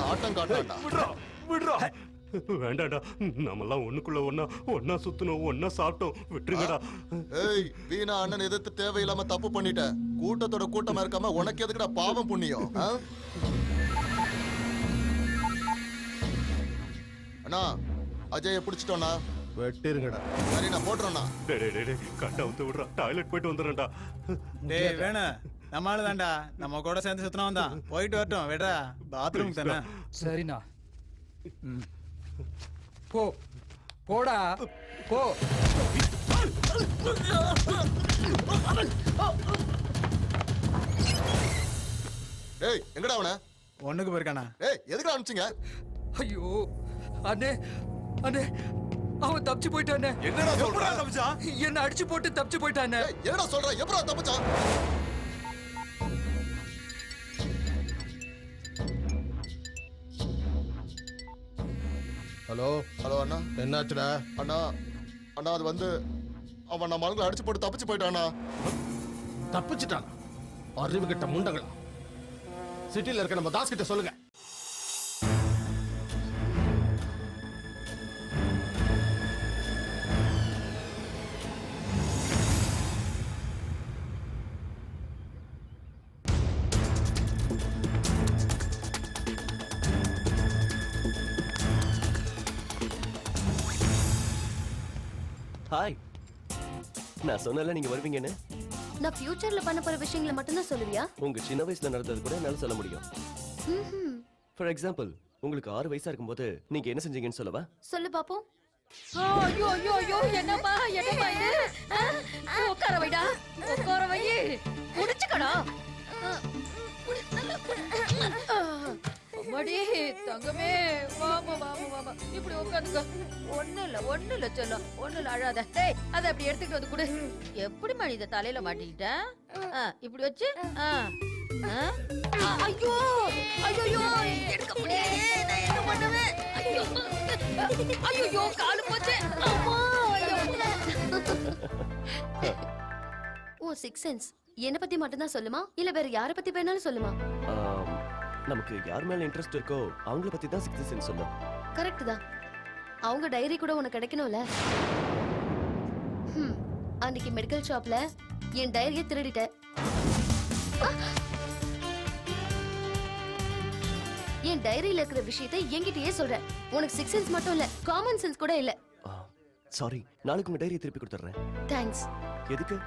ஆட்டம் காட்டாண்டா. வேண்டாடா, நம்மெல்லாம் ஒண்ணுக்குள்ள ஒன்னா சுத்தணும், ஒன்னா சாப்பிட்டோம். விட்டுருங்கடா. ஏய், வீணா அண்ணன் எதிர்த்து தேவையில்லாம தப்பு பண்ணிட்ட. கூட்டத்தோட கூட்டமா இருக்காம உனக்கு எதுக்குடா பாவம் புண்ணியம்? அண்ணா, அஜய பிடிச்சிட்டோண்ணா. வெட்டிருங்கடா. சரி, நான் போட்டுறேண்ணா. கட்ட வந்து விடுறா, டாய்லெட் போயிட்டு வந்துடுறேன்டா. டேய் வேணா, நம்மளால தான்டா, நம்ம கூட சேர்ந்து சுத்தினவன் தான். போயிட்டு வரட்டும், விடா. பாத்ரூம் தானே. சரிண்ணா. போ போடா போ. டேய், எங்கடா அவன? ஒண்ணுக்கு போயிருக்கானா? டேய், எதுக்குடா அனுப்பிச்சீங்க? ஐயோ அண்ணே, அண்ணே அவன் தப்பிச்சு போயிட்டானே. என்னடா சொல்ற? என்ன அடிச்சு போட்டு தப்பிச்சு போயிட்டானே. என்னடா சொல்ற? எப்படா தப்பிச்சான்? ஹலோ ஹலோ அண்ணா. என்னாச்சுடா? அண்ணா அண்ணா, அது வந்து அவன் நம்ம ஆளுங்களை அடிச்சு போட்டு தப்பிச்சு போயிட்டானா. தப்பிச்சுட்டானா? அறிவு கிட்ட முண்டங்களா? சிட்டில இருக்க நம்ம தாஸ் கிட்ட சொல்லுங்க. ஹாய். நான் சொன்னல நீங்க வருவீங்கன்னு. நான் ஃபியூச்சர்ல பண்ண போற விஷயங்களை மட்டும் தான் சொல்லுவியா? உங்க சின்ன வயசுல நடந்தது கூட என்னால சொல்ல முடியும். ஃபார் எக்ஸாம்பிள், உங்களுக்கு 6 வயசா இருக்கும்போது நீங்க என்ன செஞ்சீங்கன்னு சொல்லவா? சொல்லு பாப்போம். ஐயோ ஐயோ ஐயோ, என்னம்மா என்னம்மா இது? உட்கார வைடா, உட்கார வை. குடிச்சுக்கடா. அம்மாடி தங்கமே, வாமா வாமா வாமா, இப்படி உட்காந்துக்க. ஒண்ணு இல்ல செல்லம், ஒண்ணு இல்ல, அழாத. டேய், அதை அப்படி எடுத்துக்கிட்டு வந்து குடு. எப்படி மணி இதை தலையில மாட்டிக்கிட்டேன்? இப்படி வச்சு ஐயோ ஐயோ, எடுக்க முடியாது. நான் என்ன பண்ணுவேன்? ஐயோ ஐயோ, காலு போச்சு. அம்மா, ஓ சிக்ஸ் சென்ஸ் என்ன பத்தி மட்டும் தான் சொல்லுமா, இல்ல வேற யாரை பத்தி வேணாலும் சொல்லுமா? நமக்கு யார் மேல இன்ட்ரெஸ்ட் இருக்கோ அவங்கள பத்தி தான் சிக்ஸ்த் சென்ஸ் சொல்லும். கரெக்ட் தான். அவங்க டைரி கூட உனக்கு கிடைக்கணும்ல. அன்னைக்கு மெடிக்கல் ஷாப்ல என் டைரியை திருடிட்ட. என் டைரியில இருக்கிற விஷயத்தை என்கிட்டயே சொல்ற. உனக்கு சிக்ஸ் சென்ஸ் மட்டும் இல்ல, காமன் சென்ஸ் கூட இல்ல. சாரி, நாளைக்கு உங்க டைரியை திருப்பி கொடுத்துறேன். தேங்க்ஸ். எதுக்கு?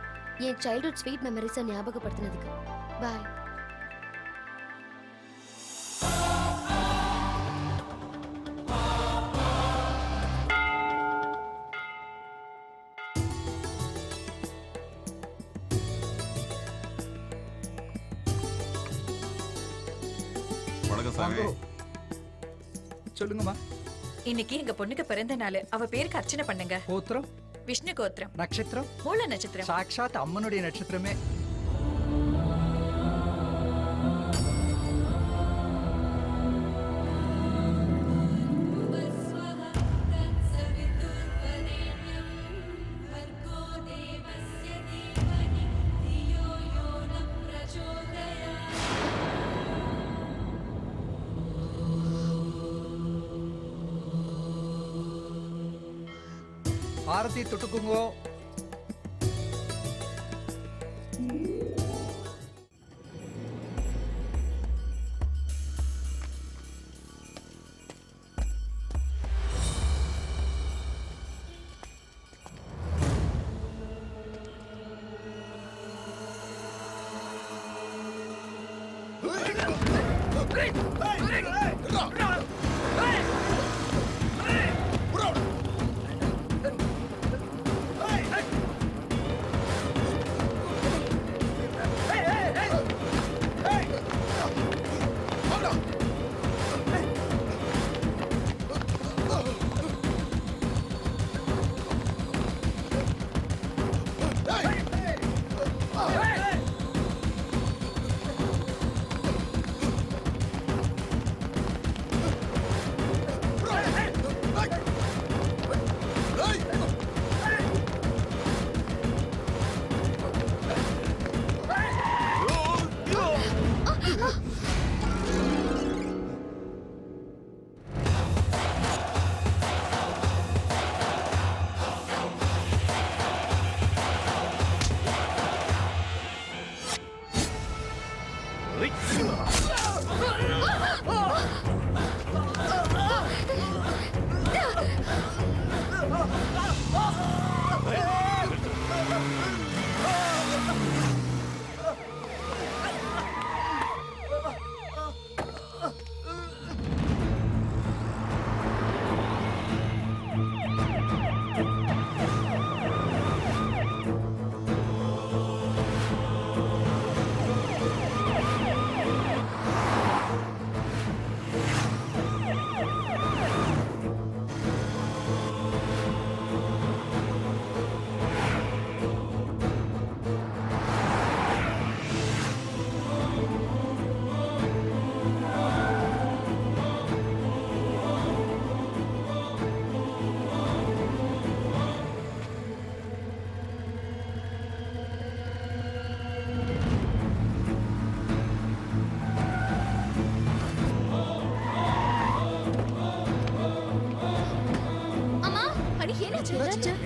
என் சைல்ட்ஹுட் ஸ்வீட் மெமரிஸை ஞாபகப்படுத்தினதுக்கு. பாய். வணக்கம் சாமி. சொல்லுங்கம்மா. இன்னைக்கு எங்க பொண்ணுக்கு பிறந்த நாள். அவ பேருக்கு அர்ச்சனை பண்ணுங்க. கோத்திரம்? விஷ்ணு கோத்திரம். நட்சத்திரம்? மூல நட்சத்திரம். சாக்ஷாத் அம்மனுடைய நட்சத்திரமே. ஆரத்தி தொட்டுக்குங்கோ.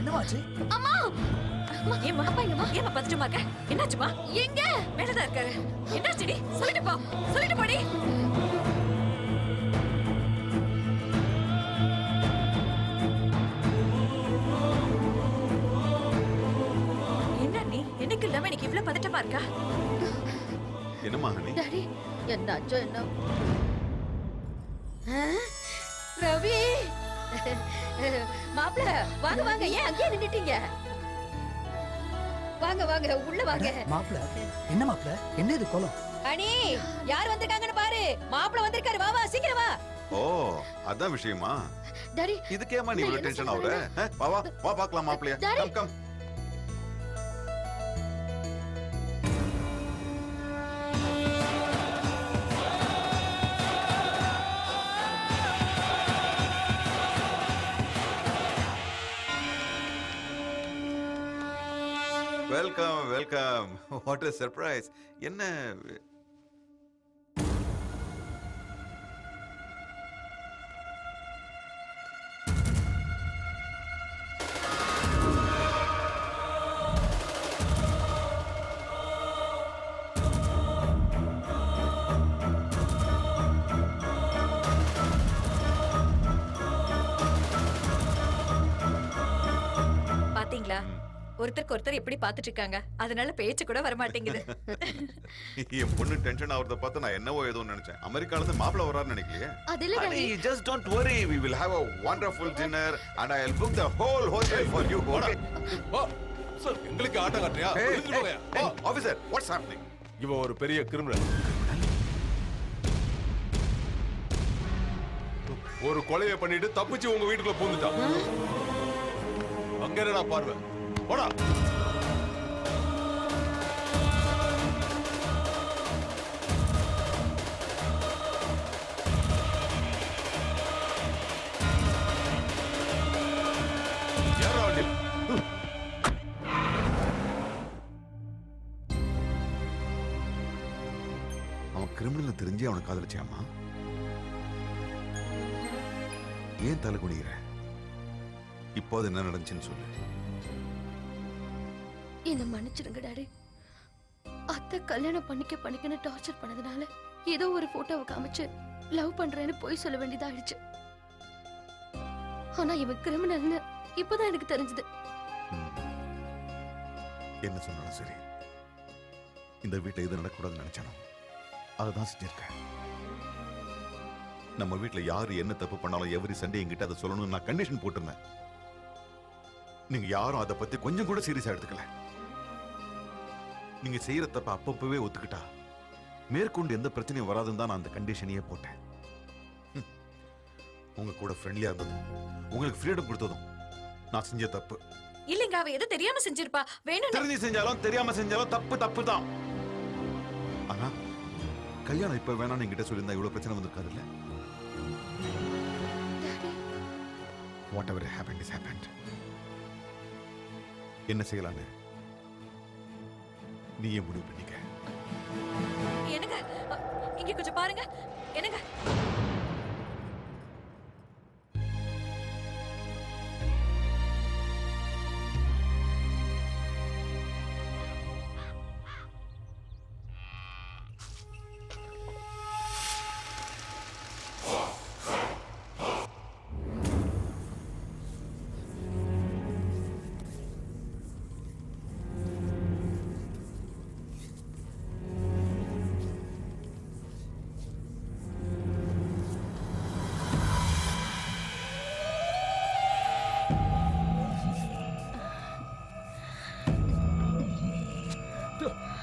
என்னவாச்சு? அம்மா ஏம்மா ஏம்மா பதட்டமா இருக்க? என்னாச்சுமா? எங்க மேலதான் இருக்காரு. என்னாச்சுடி? சொல்லிட்டு போ, சொல்லிட்டு போடி. என்ன நீ என்னைக்கு இல்லாம எனக்கு இவ்வளவு பதட்டமா இருக்கா? என்னம்மா ஹனி? டாடி என்னாச்சோ என்ன? ரவி மாப்பிள வாங்க வாங்க, ஏன் அங்கேயே நின்னுட்டீங்க? வாங்க வாங்க உள்ள வாங்க. மாப்பிள என்ன மாப்பிள, என்ன இது கோலம்? அனி யார் வந்திருக்காங்கன்னு பாரு. மாப்பிள வந்திருக்காரு, வா வா சீக்கிரம் வா. ஓ அதான் விஷயமா? டாடி இதுக்கேமா நீ இவ்வளவு டென்ஷன் ஆகுற? வா வா வா பார்க்கலாம் மாப்பிளைய. Come come. Welcome welcome. What a surprise. என்ன பாத்தீங்களா ஒருத்தருக்கு ஒருத்தர் எப்படி பாத்துட்டு இருக்காங்க, அதனால பேச்சு கூட வர மாட்டேங்குது. என் பொண்ணு டென்ஷன் ஆவறத பார்த்து நான் என்னவோ ஏதோ நினைச்சேன். அமெரிக்கால இருந்து மாப்பிள்ளை வராருன்னு நினைக்கலையே. அதில்ல daddy. Just don't worry, we will have a wonderful dinner and I'll book the whole hotel for you. Okay? Sir எங்களுக்கு ஆட்ட காட்டுறியா? Hey, officer, what's happening? இவன் ஒரு பெரிய கிரிமினல். ஒரு கொலையை பண்ணிட்டு தப்பிச்சு உங்க வீட்டுக்குள்ள பூந்துட்டான். அங்க என்னடா பார்வை? போடா. அவன் கிரிமினல் தெரிஞ்சு அவனை காதலிச்சாமா? ஏன் தலை குனிகிற? இப்போது என்ன நடந்துச்சுன்னு சொல்லு. என்ன மன்னிச்சிடுங்க டாடி. அத்தை கல்யாணம் பண்ணிக்கன்னு டார்ச்சர் பண்ணதுனால ஏதோ ஒரு போட்டோவை காமிச்சு லவ் பண்றேன்னு போய் சொல்ல வேண்டியதாயிடுச்சு. ஆனா இவன் கிரிமினல்னு இப்பதான் எனக்கு தெரிஞ்சது. என்ன சொன்னாலும் சரி, இந்த வீட்டை இது நடக்கூடாதுன்னு நினைச்சானோ அதுதான் செஞ்சிருக்கேன். நம்ம வீட்டுல யாரு என்ன தப்பு பண்ணாலும் எவரி சண்டே என்கிட்ட அதை சொல்லணும்னு நான் கண்டிஷன் போட்டிருந்தேன். நீங்க யாரும் அதை பத்தி கொஞ்சம் கூட சீரியஸா எடுத்துக்கல. நீங்க செய்யற தப்ப அப்பப்பவே ஒத்துக்கிட்டா மேற்கொண்டு எந்த பிரச்சனையும் வராதுன்னு தான் நான் அந்த கண்டிஷனையே போட்டேன். உங்க கூட ஃப்ரெண்ட்லியா இருந்ததும் உங்களுக்கு ஃப்ரீடம் கொடுத்ததும் நான் செஞ்ச தப்பு. இல்லைங்க, அவ எது தெரியாம செஞ்சிருப்பா. வேணும் தெரிஞ்சு செஞ்சாலும் தெரியாம செஞ்சாலும் தப்பு தான். ஆனா கல்யாணம் இப்ப வேணாம்னு என்கிட்ட சொல்லியிருந்தா இவ்வளவு பிரச்சனை வந்திருக்காது இல்ல. Whatever happened is happened. என்ன செய்யலான்னு நீயே முடிவு பண்ணிக்க. என்னங்க, இங்க கொஞ்சம் பாருங்க. என்னங்க,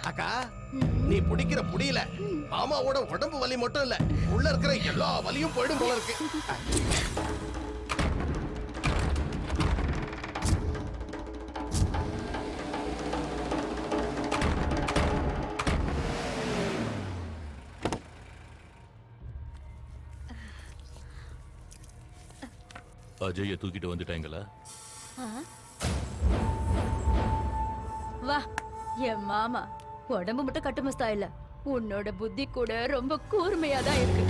அக்கா, நீ பிடிக்கிற புடியில மாமாவோட உடம்பு வலி மட்டும் இல்ல, உள்ள இருக்கிற எல்லா வலியும் போயிடும் போல இருக்கு. அஜய தூக்கிட்டு வந்துட்டாங்களா? வா, என் மாமா உடம்பு மட்டும் கட்டுமஸ்தா இல்ல, உன்னோட புத்தி கூட ரொம்ப கூர்மையா தான் இருக்கு.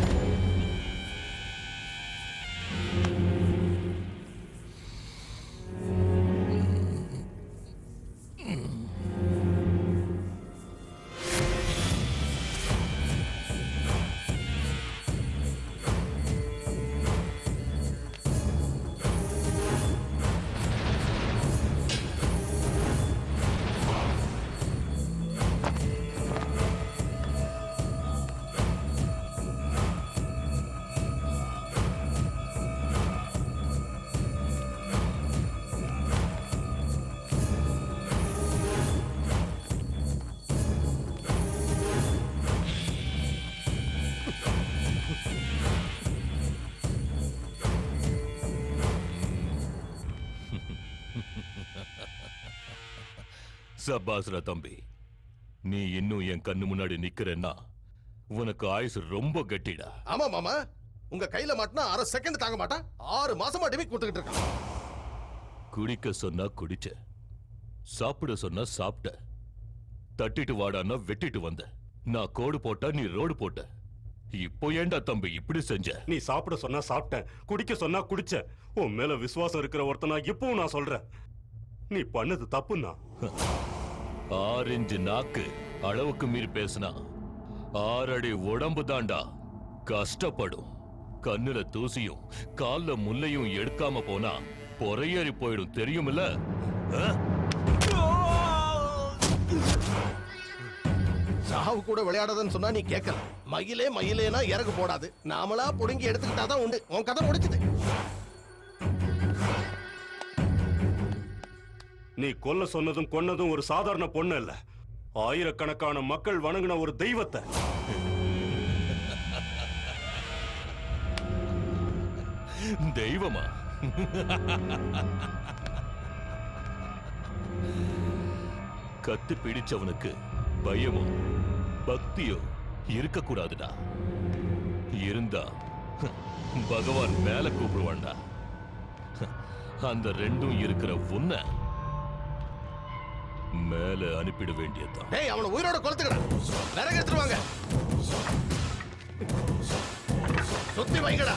சபாஸ்ரா தம்பி, நீ இன்னும் என் கண்ணு முன்னாடி நிக்கிறேன்னா உனக்கு ஆயுசு ரொம்ப கட்டிடா. ஆமா மாமா, உங்க கையில மாட்டினா அரை செகண்ட் தாங்க மாட்டா. 6 மாசமா டிமிக் கொடுத்துக்கிட்டு இருக்கான். குடிக்க சொன்னா குடிச்ச, சாப்பிட சொன்னா சாப்பிட்ட, தட்டிட்டு வாடான்னா வெட்டிட்டு வந்த. நான் கோடு போட்டா நீ ரோடு போட்ட. இப்போ ஏண்டா தம்பி இப்படி செஞ்ச? நீ சாப்பிட சொன்னா சாப்பிட்டேன், குடிக்க சொன்னா குடிச்ச. உன் மேல விசுவாசம் இருக்கிற ஒருத்தனா இப்பவும் நான் சொல்றேன், நீ பண்ணது தப்புன்னா. 6 இன்ச்சு நாக்கு அளவுக்கு மீறி பேசினா 6 அடி உடம்பு தாண்டா கஷ்டப்படும். கண்ணுல தூசியும் கால்ல முள்ளையும் எடுக்காம போனா பொறையேறி போயிடும், தெரியுமில்ல? சாவு கூட விளையாடாதன்னு சொன்னா நீ கேட்கல. மயிலே மயிலேனா இறகு போடாது, நாமளா புடுங்கி எடுத்துக்கிட்டாதான் உண்டு. உன் கதை முடிச்சது. நீ கொல்ல சொன்னதும் கொன்னதும் ஒரு சாதாரண பொண்ணு இல்ல, ஆயிரக்கணக்கான மக்கள் வணங்கின ஒரு தெய்வத்தை. தெய்வமா? கத்து பிடிச்சவனுக்கு பயமோ பக்தியோ இருக்கக்கூடாதுடா. இருந்தா பகவான் மேல கூப்பிடுவான்டா. அந்த ரெண்டும் இருக்கிற உன்னை மேல அனுப்பிட வேண்டியதுதான். டேய், அவனை உயிரோட கொளுத்துக்கடா. விறகு எடுத்துருவாங்க, சுத்தி வைங்கடா.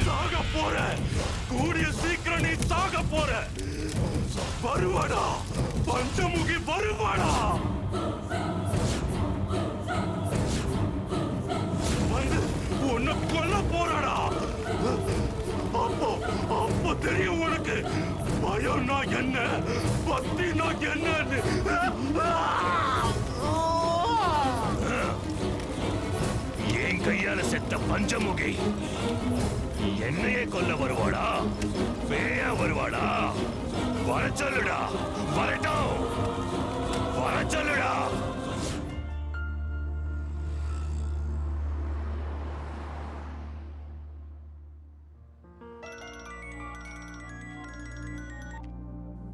சாக போற, கூடிய சீக்கிரம் நீ சாக போற. வருவாடா, பஞ்சமுகி வருவாடா. வந்து உன்னை கொல்ல தெரியும் உனக்கு பயம்னா என்ன பக்தினா என்னன்னு என் கையால செத்த பஞ்சமுகி என்னையே கொல்ல வருவாடா பேயா வருவாடா வர சொல்லுடா வரட்டும் வர சொல்லுடா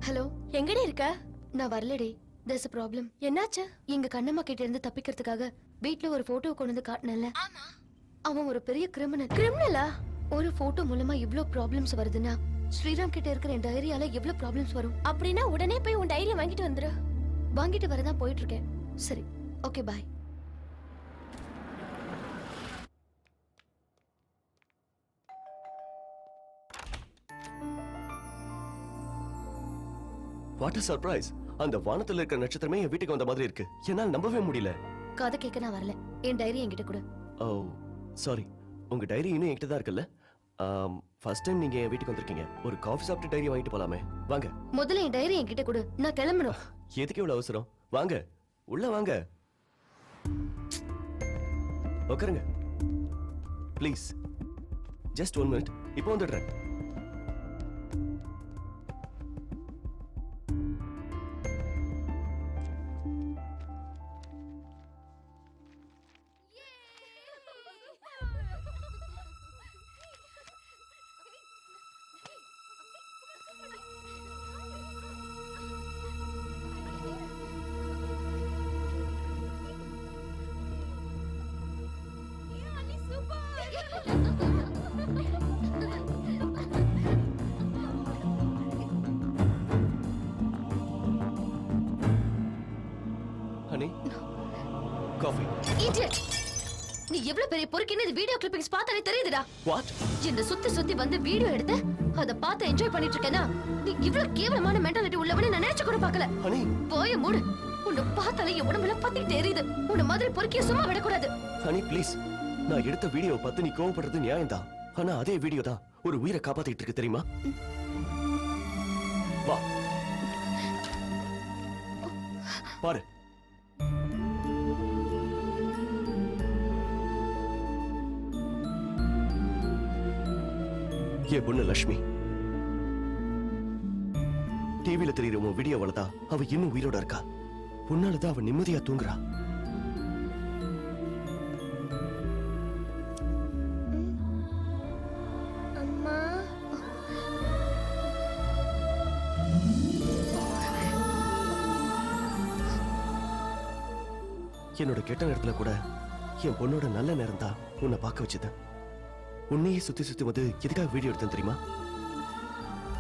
ஹலோ, எங்கடி இருக்க? நான் வரலடி. there's a problem. என்னாச்சு? எங்க கண்ணம்மா கிட்ட இருந்து தப்பிக்கிறதுக்காக வீட்ல ஒரு போட்டோ கொண்டு வந்து காட்டினல. ஆமா. அவன் ஒரு பெரிய கிரிமினல். கிரிமினலா? ஒரு போட்டோ மூலமா இவ்ளோ ப்ராப்ளம்ஸ் வருதுன்னா ஸ்ரீராம் கிட்ட இருக்கிற என் டைரியால எவ்ளோ ப்ராப்ளம்ஸ் வரும். அப்படின்னா உடனே போய் உன் டைரியை வாங்கிட்டு வந்துரு. வாங்கிட்டு வரதான் போயிட்டு இருக்கேன். சரி, okay, bye. What a surprise. அந்த வானத்துல இருக்கிற நட்சத்திரமே என் வீட்டுக்கு வந்த மாதிரி இருக்கு. என்னால நம்பவே முடியல. கதை கேட்க நான் வரல. என் டைரி என்கிட்ட கொடு. ஓ சாரி, உங்க டைரி இன்னும் என்கிட்ட தான் இருக்குல்ல. ஃபர்ஸ்ட் டைம் நீங்க என் வீட்டுக்கு வந்திருக்கீங்க. ஒரு காஃபி சாப்பிட்டு டைரி வாங்கிட்டு போலாமே. வாங்க. முதல்ல என் டைரி என்கிட்ட கொடு. நான் கிளம்பணும். எதுக்கு இவ்வளவு அவசரம்? வாங்க, உள்ள வாங்க. உட்காருங்க ப்ளீஸ். ஜஸ்ட் 1 மினிட், இப்போ வந்துடுறேன். Honey, coffee. இடியட். நீ எவ்வளவு பெரிய பொறுக்கின்னு இந்த வீடியோ கிளிப்பிங்ஸ் பார்த்தாலே தெரியுதுடா. வாட்? இந்த சுத்தி வந்து வீடியோ எடுத்து அத பார்த்து என்ஜாய் பண்ணிட்டு இருக்கேனா? நீ இவ்வளவு கேவலமான மென்டாலிட்டி உள்ளவனே நான் நினைச்சு கூட பார்க்கல. ஹனி, போய் மூடு. உன்னை பார்த்தாலே என் உடம்புல பத்திட்டு எரியுது. உன்னை மாதிரி பொறுக்கிய சும்மா விடக்கூடாது. Honey please. நான் எடுத்த வீடியோ பார்த்து நீ கோவப்படுறது நியாயம் தான். ஆனா அதே வீடியோ தான் ஒரு உயிரை காப்பாத்திட்டு இருக்கு தெரியுமா? வா பாரு. என் பொண்ணு லட்சுமி டிவில தெரியுற உன் வீடியோவால தான் அவ இன்னும் உயிரோட இருக்கா. உன்னாலதான் அவ நிம்மதியா தூங்குறா. அம்மா, என்னோட கெட்ட நேரத்துல கூட என் பொண்ணோட நல்ல நேரம் தான் உன்னை பார்க்க வச்சது. உன்னையே சுத்தி சுத்தி வந்து எதுக்காக வீடியோ எடுத்தேன் தெரியுமா?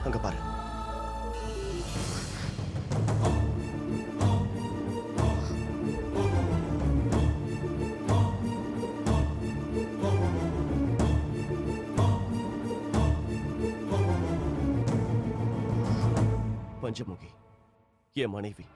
அங்க பாரு. பஞ்சமுகி என் மனைவி.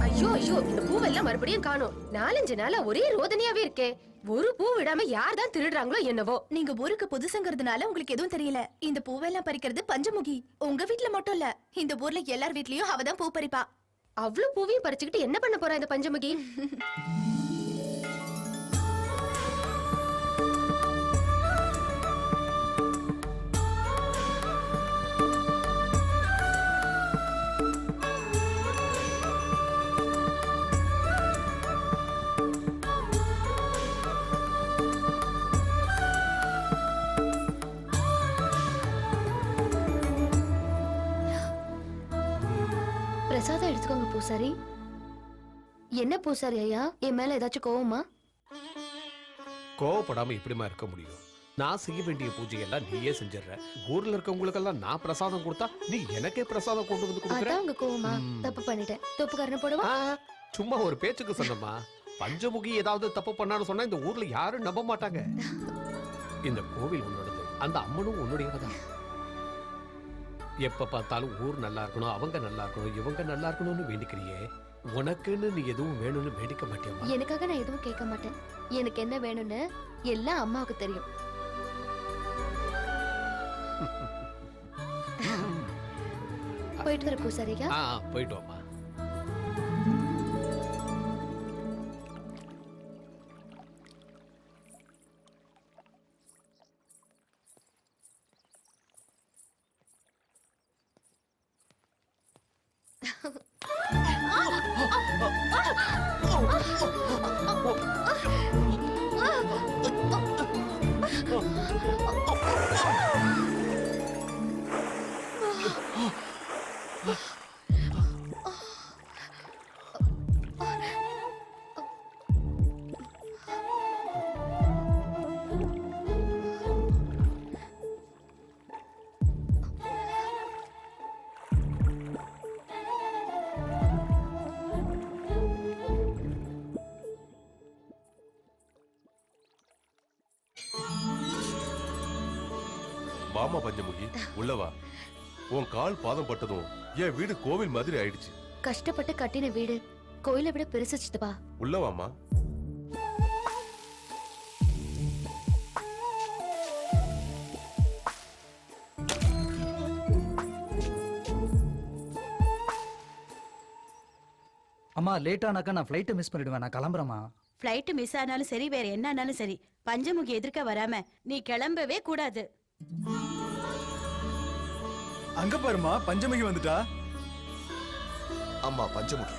ஐயோ ஐயோ, இந்த பூவெல்லாம் மறுபடியும் காணோம். 4-5 நாளா ஒரே ரோதனையாவே இருக்கே. ஒரு பூ விடாம யார் தான் திருடுறாங்களோ என்னவோ. நீங்க ஊருக்கு புதுசுங்கிறதுனால உங்களுக்கு எதுவும் தெரியல. இந்த பூவெல்லாம் பறிக்கிறது பஞ்சமுகி. உங்க வீட்ல மட்டும் இல்ல, இந்த ஊர்ல எல்லார் வீட்லயும் அவதான் பூ பறிப்பா. அவ்வளவு பூவையும் பறிச்சுக்கிட்டு என்ன பண்ண போறா இந்த பஞ்சமுகி? பிரசாதம் எடுத்துக்கோங்க பூசாரி. என்ன பூசாரி ஐயா, என் மேல ஏதாச்சும் கோவமா? கோவப்படாம இப்படிமா இருக்க முடியும்? நான் செய்ய வேண்டிய பூஜையெல்லாம் நீயே செஞ்சிடற. ஊர்ல இருக்கவங்களுக்கெல்லாம் நான் பிரசாதம் கொடுத்தா நீ எனக்கே பிரசாதம் கொண்டு வந்து கொடுக்குற. அதான் உங்க கோவமா? தப்பு பண்ணிட்டேன். தப்புக்காரனை போடவா? சும்மா ஒரு பேச்சுக்கு சொன்னமா. பஞ்சமுகி ஏதாவது தப்பு பண்ணான்னு சொன்னா இந்த ஊர்ல யாரும் நம்ப மாட்டாங்க. இந்த கோவில் உன்னோடது. அந்த அம்மனும் உன்னுடையவ தான். எப்ப பார்த்தாலும் ஊர் நல்லா இருக்கணும், அவங்க நல்லா இருக்கணும், இவங்க நல்லா இருக்கணும்னு வேண்டிக்கிறியே, உனக்குன்னு நீ எதுவும் வேணும்னு வேண்டிக்க மாட்டியம்மா? எனக்காக நான் எதுவும் கேட்க மாட்டேன். எனக்கு என்ன வேணும்னு எல்லாம் அம்மாவுக்கு தெரியும். போயிட்டு வர பூசாரியா? போயிட்டு வாமா. வாமா பஞ்சமுகி, உள்ளவா. உன் கால் பாதம் பட்டதும் என் வீடு கோவில் மாதிரி ஆயிடுச்சு. கஷ்டப்பட்டு கட்டின வீடு கோயிலை விட பெருசு சித்தப்பா. உள்ளவாமா. அம்மா லேட் ஆனாக்கா நான் ஃப்ளைட்டை மிஸ் பண்ணிடுவேன். நான் கிளம்புறேம்மா. ஃப்ளைட் மிஸ் ஆனாலும் சரி, வேற என்ன ஆனாலும் சரி, பஞ்சமுகி எதிர்க்க வராம நீ கிளம்பவே கூடாது. அங்க பாருமா, பஞ்சமுகி வந்துட்டா. அம்மா பஞ்சமுகி,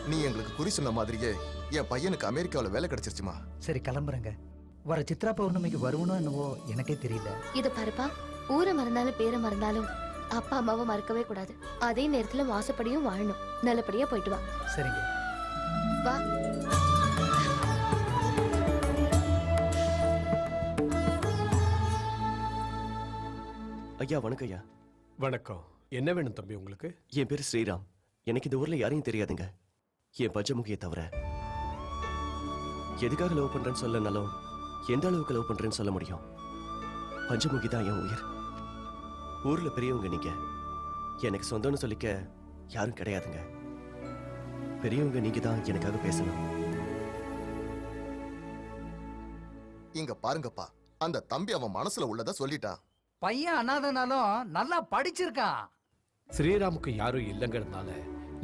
நீ எங்களுக்கு குறி சொன்ன மாதிரியே என் பையனுக்கு அமெரிக்காவில் வேலை கிடைச்சிருச்சுமா. சரி கிளம்புறேங்க. வர சித்ரா பௌர்ணமிக்கு வருவனோ என்னவோ எனக்கே தெரியல. இது பாருப்பா, ஊரை மறந்தாலும் பேரை மறந்தாலும் அப்பா அம்மாவை மறக்கவே கூடாது. அதே நேரத்துல வாசப்படியும் வாழணும். நல்லபடியா போயிட்டு வா. சரிங்க. வா. ஐயா வணக்கம் ஐயா. வணக்கம். என்ன வேணும் தம்பி உங்களுக்கு? என் பேரு ஸ்ரீராம். எனக்கு இந்த ஊர்ல யாரையும் தெரியாதுங்க, என் பஞ்சமுகியை தவிர. எதுக்காக லவ் பண்றேன்னு சொல்லனாலும் எந்த அளவுக்கு லவ் பண்றேன்னு சொல்ல முடியும். பஞ்சமுகி தான் என் உயிர். ஊர்ல பெரியவங்க நீங்க. எனக்கு சொந்தம்னு சொல்லிக்க யாரும் கிடையாதுங்க. பெரியவங்க நீங்க தான் எனக்காக பேசணும். இங்க பாருங்கப்பா, அந்த தம்பி அவன் மனசுல உள்ளத சொல்லிட்டான். பையன் அனாதனாலும் நல்லா படிச்சிருக்கான். ஸ்ரீராமுக்கு யாரும் இல்லைங்கிறதுனால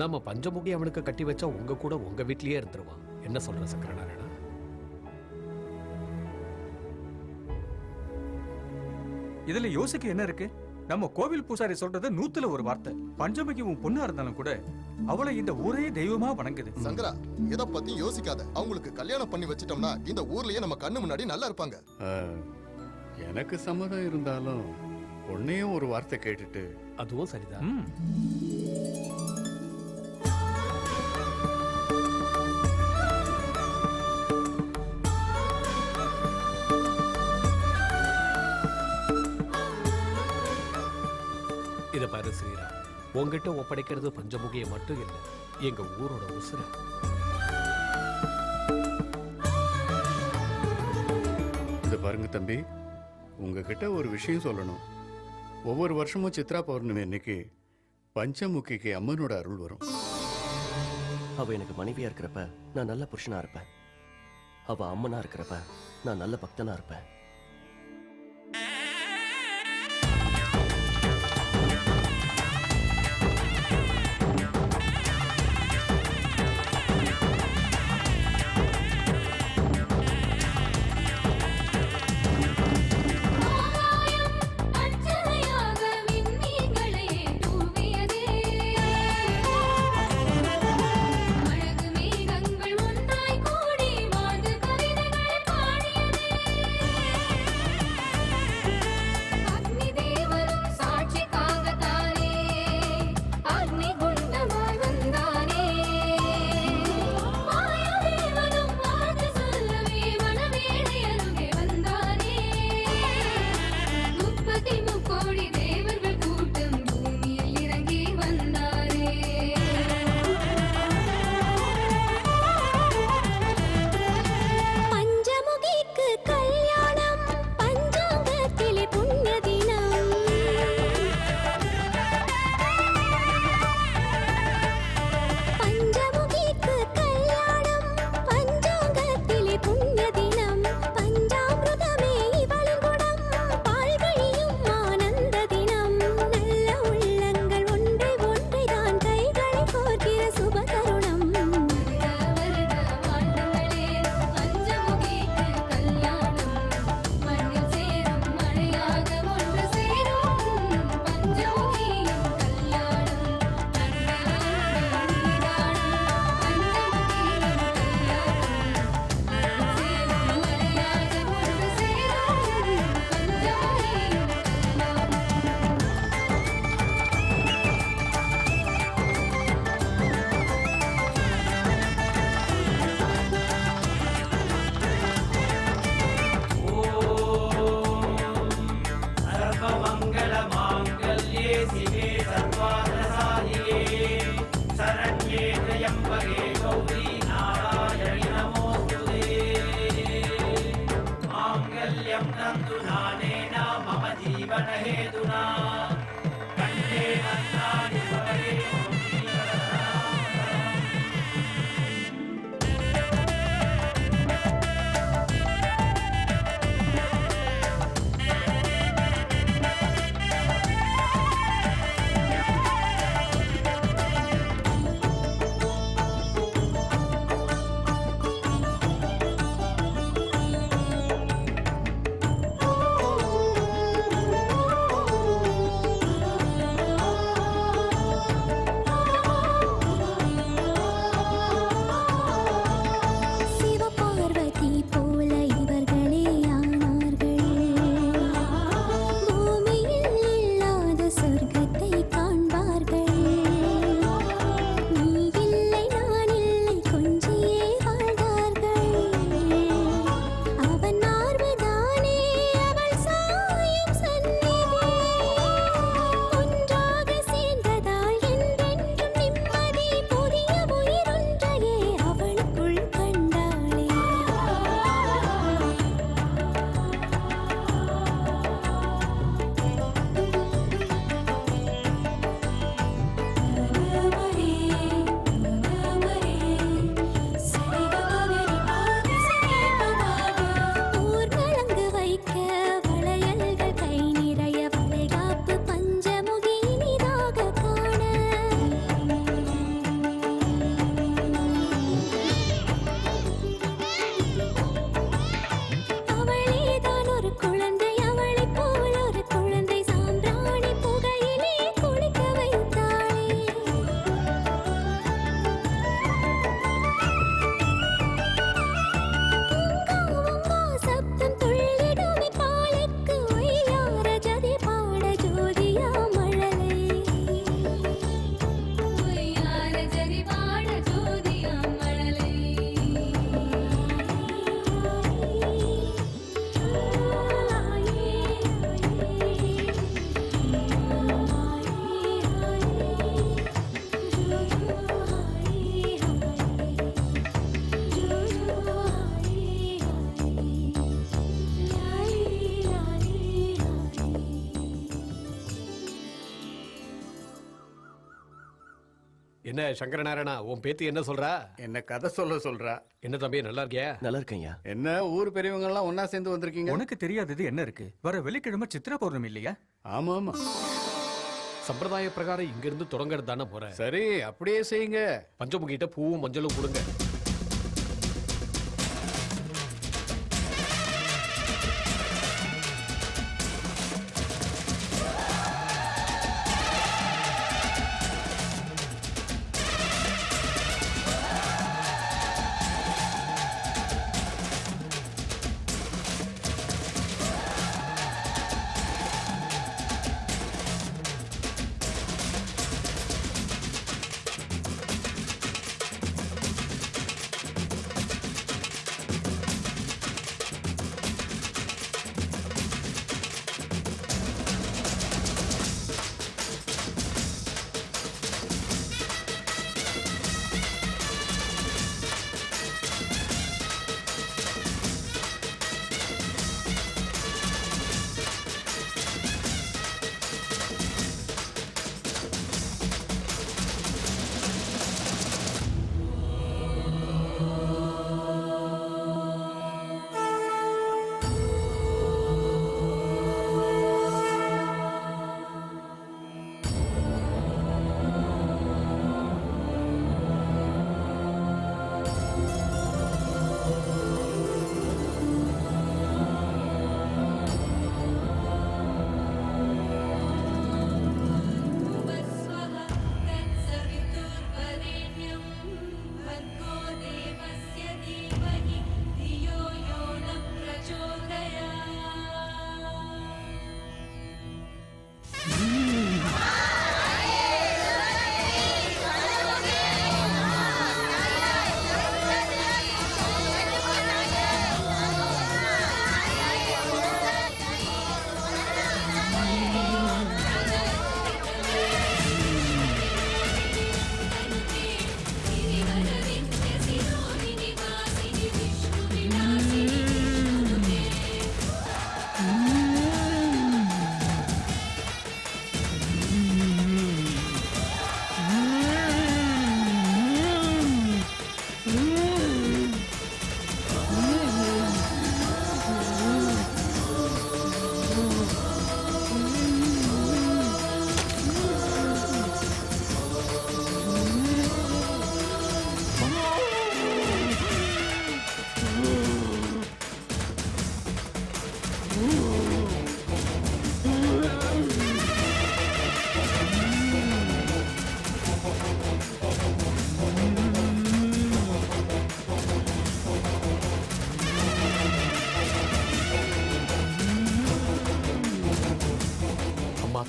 நம்ம பஞ்சமுகி அவனுக்கு கட்டி வச்சா உங்க கூட உங்க வீட்லயே இருந்துருவான். என்ன சொல்ற சக்கரநாராயணா? இதுல யோசிக்க என்ன இருக்கு? நம்ம கோவில் பூசாரி சொல்றது 100ல ஒரு வார்த்தை. பஞ்சமுகி உன் பொண்ணா இருந்தாலும் கூட அவளை இந்த ஊரே தெய்வமா வணங்குது. சங்கரா, எதை பத்தி யோசிக்காத. அவங்களுக்கு கல்யாணம் பண்ணி வச்சிட்டோம்னா இந்த ஊர்லயே நம்ம கண்ணு முன்னாடி நல்லா இருப்பாங்க. எனக்கு சம்மதம் இருந்தாலும் உன்னையும் ஒரு வார்த்தை கேட்டுட்டு. அதுவும் சரிதான். இத பாரு ஸ்ரீராம், உங்ககிட்ட ஒப்படைக்கிறது பஞ்சமுகியை மட்டும் இல்லை, எங்க ஊரோட உசுர. இது பாருங்க தம்பி, உங்ககிட்ட ஒரு விஷயம் சொல்லணும். ஒவ்வொரு வருஷமும் சித்ரா பௌர்ணமி அன்னைக்கு பஞ்சமுகிக்கு அம்மனோட அருள் வரும். அவ எனக்கு மனைவியா இருக்கிறப்ப நான் நல்ல புருஷனா இருப்பேன். அவ அம்மனா இருக்கிறப்ப நான் நல்ல பக்தனா இருப்பேன். என்ன சங்கரநாராயணா, உன் பேத்தி என்ன சொல்றா? என்ன கதை சொல்றா. என்ன தம்பி, நல்லா இருக்கியா? நல்லா இருக்கேன்யா. என்ன ஊர் பெரியவங்க எல்லாம் ஒன்னா சேர்ந்து வந்திருக்கீங்க? உனக்கு தெரியாதது என்ன இருக்கு? வர வெள்ளிக்கிழமை சித்திரா பௌர்ணமி இல்லையா? ஆமா. சம்பிரதாய பிரகாரம் இங்க இருந்து தொடங்கிறது தானே போற. சரி, அப்படியே செய்யுங்க. பஞ்சமுகிட்ட பூவும் மஞ்சளும் கொடுங்க.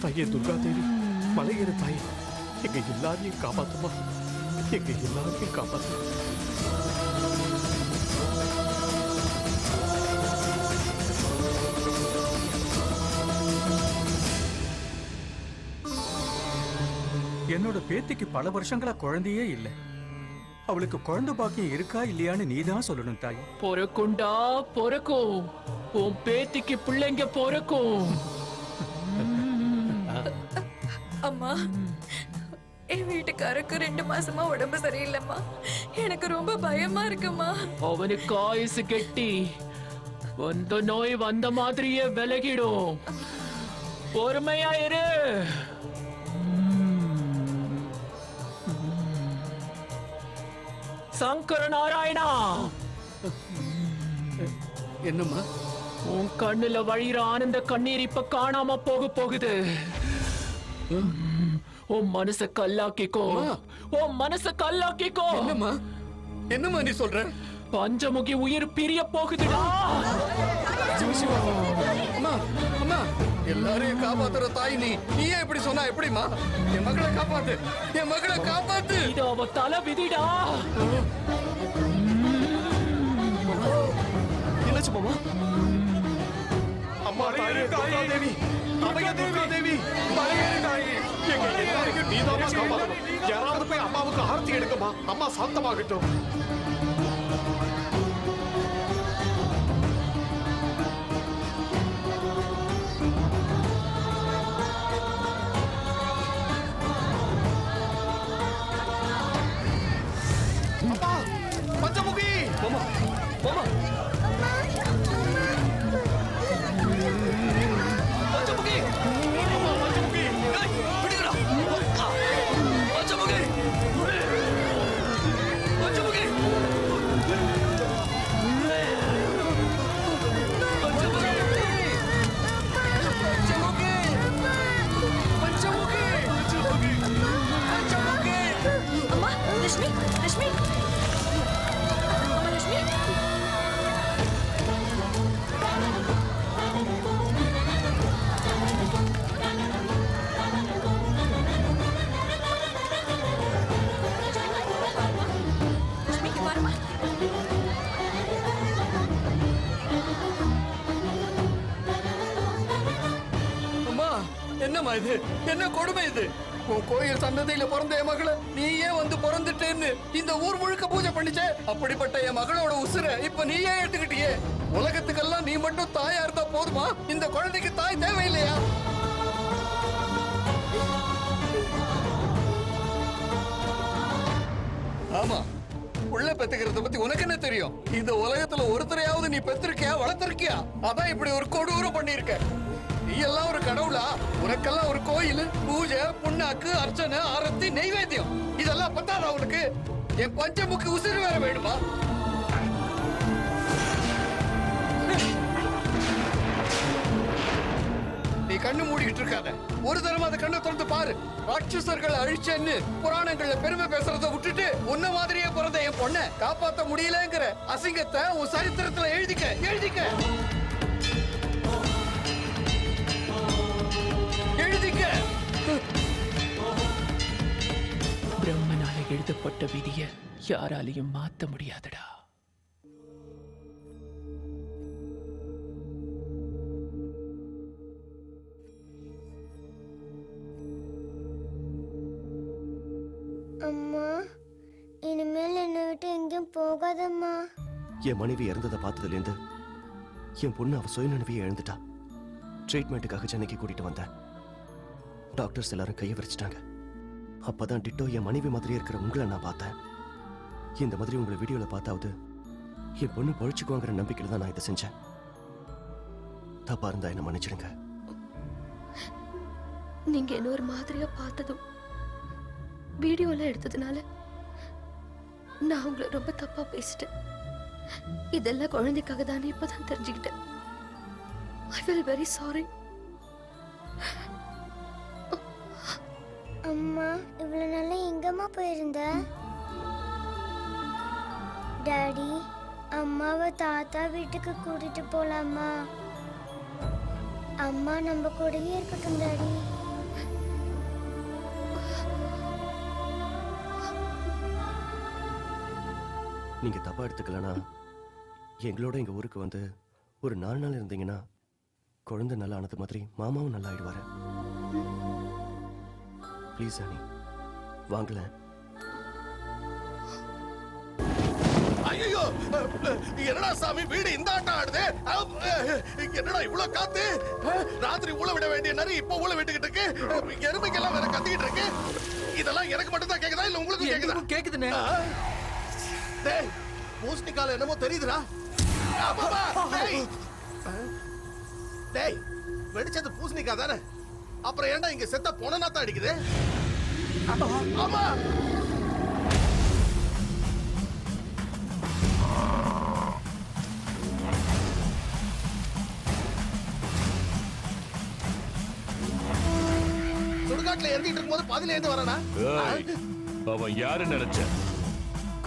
தாயே துர்கா தேவி, மலையேற தாயே, எங்க எல்லாரையும் காப்பாத்துமா, எங்க எல்லாரையும் காப்பாத்துமா. என்னோட பேத்திக்கு பல வருஷங்களா குழந்தையே இல்லை. அவளுக்கு குழந்தை பாக்கியம் இருக்கா இல்லையான்னு நீதான் சொல்லணும் தாய். பொறக்குண்டா பொறக்கும், உன் பேத்திக்கு பிள்ளைங்க பொறக்கும். அம்மா, என் வீட்டுக்காருக்கு 2 மாசமா உடம்பு சரியில்லைம்மா. எனக்கு ரொம்ப பயமா இருக்குமா. அவனுக்கு ஆயுசு கெட்டி வந்த நோய் வந்த மாதிரியே விலகிடும். பொறுமையா இரு. சங்கர நாராயணா, என்னம்மா? உன் கண்ணுல வழிகிற ஆனந்த கண்ணீர் இப்ப காணாம போகுது. உன் மனச கல்லாக்கிக்கோ, உன் மனச கல்லாக்கிக்கோ. என்னம்மா நீ சொல்ற? பஞ்சமுகி உயிர் பிரிய போகுதுடா. அம்மா, அம்மா, எல்லாரையும் காப்பாத்துற தாய் நீ. நீயே இப்படி சொன்னா எப்படிமா? என் மகளை காப்பாத்து, என் மகளை காப்பாத்து. இது அவ தலை விதிடா. என்னாச்சு மாமா? அம்மா, தாயே துர்கா தேவி, அம்மையா துர்கா தேவி, மலையேறு தாயே, எங்க எல்லாரையும் நீதான் காப்பாத்தணும். யாராவது போய் அம்மாவுக்கு ஆர்த்தி எடுக்கமா, அம்மா சாந்தமாகட்டும். லட்சுமி லட்சுமி அம்மா லட்சுமி லட்சுமிக்கு பாருமா. அம்மா என்னம்மா இது? என்ன கொடுமை இது? உன் கோயில் சன்னதியில பிறந்த என் மகளை நீயே வந்து பிறந்துட்டேன்னு இந்த ஊர் முழுக்க பூஜை பண்ணிச்சே. அப்படிப்பட்ட என் மகளோட உசுரை இப்ப நீயே எடுத்துக்கிட்டியே. உலகத்துக்கெல்லாம் நீ மட்டும் தாயா இருந்தா போதுமா? இந்த குழந்தைக்கு தாய் தேவையில்லையா? ஆமா, உள்ள பெத்துக்கிறத பத்தி உனக்கு என்ன தெரியும்? இந்த உலகத்துல ஒருத்தரையாவது நீ பெற்றிருக்கியா, வளர்த்திருக்கியா? அதான் இப்படி ஒரு கொடூரம் பண்ணிருக்க. நீ எல்லாம் ஒரு கடவுளா? உனக்கெல்லாம் ஒரு கோயில், பூஜை, புண்ணாக்கு, அர்ச்சனை, ஆரத்தி, நெய்வேத்தியம் இதெல்லாம் பத்தாதா உனக்கு? என் பஞ்சமுக்கு உசிறு வேற வேணுமா? நீ கண்ணு மூடிக்கிட்டு இருக்காத. ஒரு தடவை அந்த கண்ணை திறந்து பாரு. ராட்சசர்கள் அழிச்சேன்னு புராணங்கள்ல பெருமை பேசுறத விட்டுட்டு உன்ன மாதிரியே பிறந்த என் பொண்ணை காப்பாத்த முடியலங்கிற அசிங்கத்தை உன் சரித்திரத்துல எழுதிக்க எழுதிக்க எழுதிக்க. பிரம்மனால எழுதப்பட்ட விதிய யாராலையும் மாத்த முடியாதுடா. அம்மா, இனிமேல் என்னை விட்டு எங்கேயும் போகாதம்மா. என் மனைவி இறந்ததை பார்த்ததுலேருந்து என் பொண்ணு அவ சுயநினைவையே இழந்துட்டா. ட்ரீட்மெண்ட்டுக்காக சென்னைக்கு கூட்டிட்டு வந்தேன். டாக்டர்ஸ் எல்லாரும் கையை விரிச்சிட்டாங்க. அப்பதான் டிட்டோ என் மனைவி மாதிரியே இருக்கிற உங்களை நான் பார்த்தேன். இந்த மாதிரி உங்களை வீடியோவில் பார்த்தாவது என் பொண்ணு பழிச்சுக்குவாங்கிற நம்பிக்கையில் தான் நான் இதை செஞ்சேன். தப்பா இருந்தா என்ன மன்னிச்சிடுங்க. நீங்க என்ன ஒரு மாதிரியா பார்த்ததும் வீடியோல எடுத்ததுனால நான் உங்களை ரொம்ப தப்பா பேசிட்டேன். இதெல்லாம் குழந்தைக்காக தானே இப்பதான் தெரிஞ்சுக்கிட்டேன். I feel very sorry. அம்மா, இவ்வளவு நாளா எங்கம்மா போயிருந்த? டாடி, அம்மாவை தாத்தா வீட்டுக்கு கூட்டிட்டு போலாமா? அம்மா நம்ம கூடவே இருக்கட்டும் டாடி. நீங்க தப்பா எடுத்துக்கலனா எங்களோட எங்க ஊருக்கு வந்து ஒரு 4 நாள் இருந்தீங்கன்னா குழந்தை நல்லா ஆனது மாதிரி மாமாவும் நல்லா ஆயிடுவாரு. ப்ளீஸ் அனி, வாங்கல. ஐயோ, என்னடா சாமி வீடு இந்த ஆட்டம் ஆடுது? என்னடா இவ்வளவு காத்து? ராத்திரி ஊழ விட வேண்டிய நரி இப்ப ஊழ விட்டுக்கிட்டு இருக்கு. எருமைக்கெல்லாம் வேற கத்திக்கிட்டு இருக்கு. இதெல்லாம் எனக்கு மட்டும் தான் கேக்குதா இல்ல உங்களுக்கு கேக்குதா? கேக்குதுனே. டேய், பூசணிக்கால என்னமோ தெரியுதுடா. டேய், வெடிச்சது பூசணிக்கா தானே? அப்புறம் ஏன்டா இங்க செத்த பொணனாத்தான் அடிக்குது? ஆமா, சுடுகாட்டுல எரிஞ்சிட்டு இருக்கும்போது பதில இருந்து வரானா? அவன் யாரு நினைச்ச?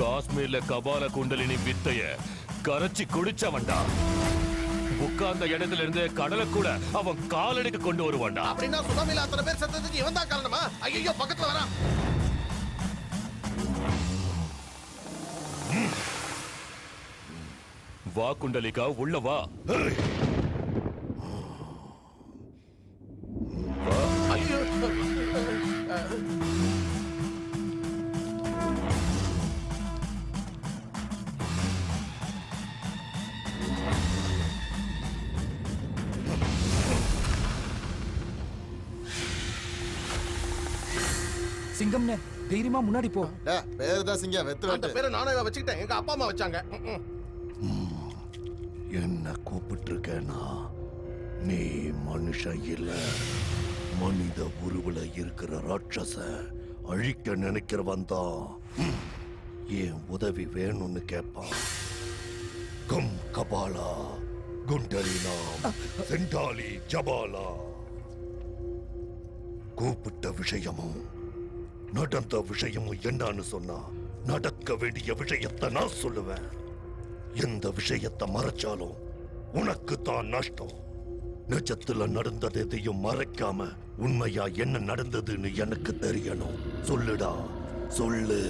காஷ்மீர்ல கபால குண்டலினி வித்தைய கரைச்சி குடிச்சவன்டா. உட்கார்ந்த இடத்துல இருந்து கடலை கூட அவன் காலடிக்கு கொண்டு வருவான்டா. அப்படின்னா சுனாமில அத்தனை பேர் செத்ததுக்கு இவன் தான் காரணமா? ஐயோ, பக்கத்துல வரான். வா குண்டலிகா, உள்ள வா. ஐயோ, சிங்கம்னே, தைரியமா முன்னாடி போ. பேரு தான் சிங்கம், வெத்து அந்த பேரை நானே வச்சுக்கிட்டேன். எங்க அப்பா அம்மா வச்சாங்க. என்ன கூப்பிட்டுருக்கேனா? நீ மனுஷன் இல்ல, மனித உருவுல இருக்கிற ராட்சச அழிக்க நினைக்கிறவன் தான் என் உதவி வேணும்னு கேட்பான். கம் கபாலா குண்டலினா செண்டாலி ஜபாலா. கூப்பிட்ட விஷயமும் நடந்த விஷயமும் என்னன்னு சொன்னா நடக்க வேண்டிய விஷயத்தை நான் சொல்லுவேன். எந்த விஷயத்தை மறைச்சாலும் உனக்கு தான் நஷ்டம். நிஜத்துல நடந்தது எதையும் மறைக்காம உண்மையா என்ன நடந்ததுன்னு எனக்கு தெரியணும். சொல்லுடா, சொல்லு.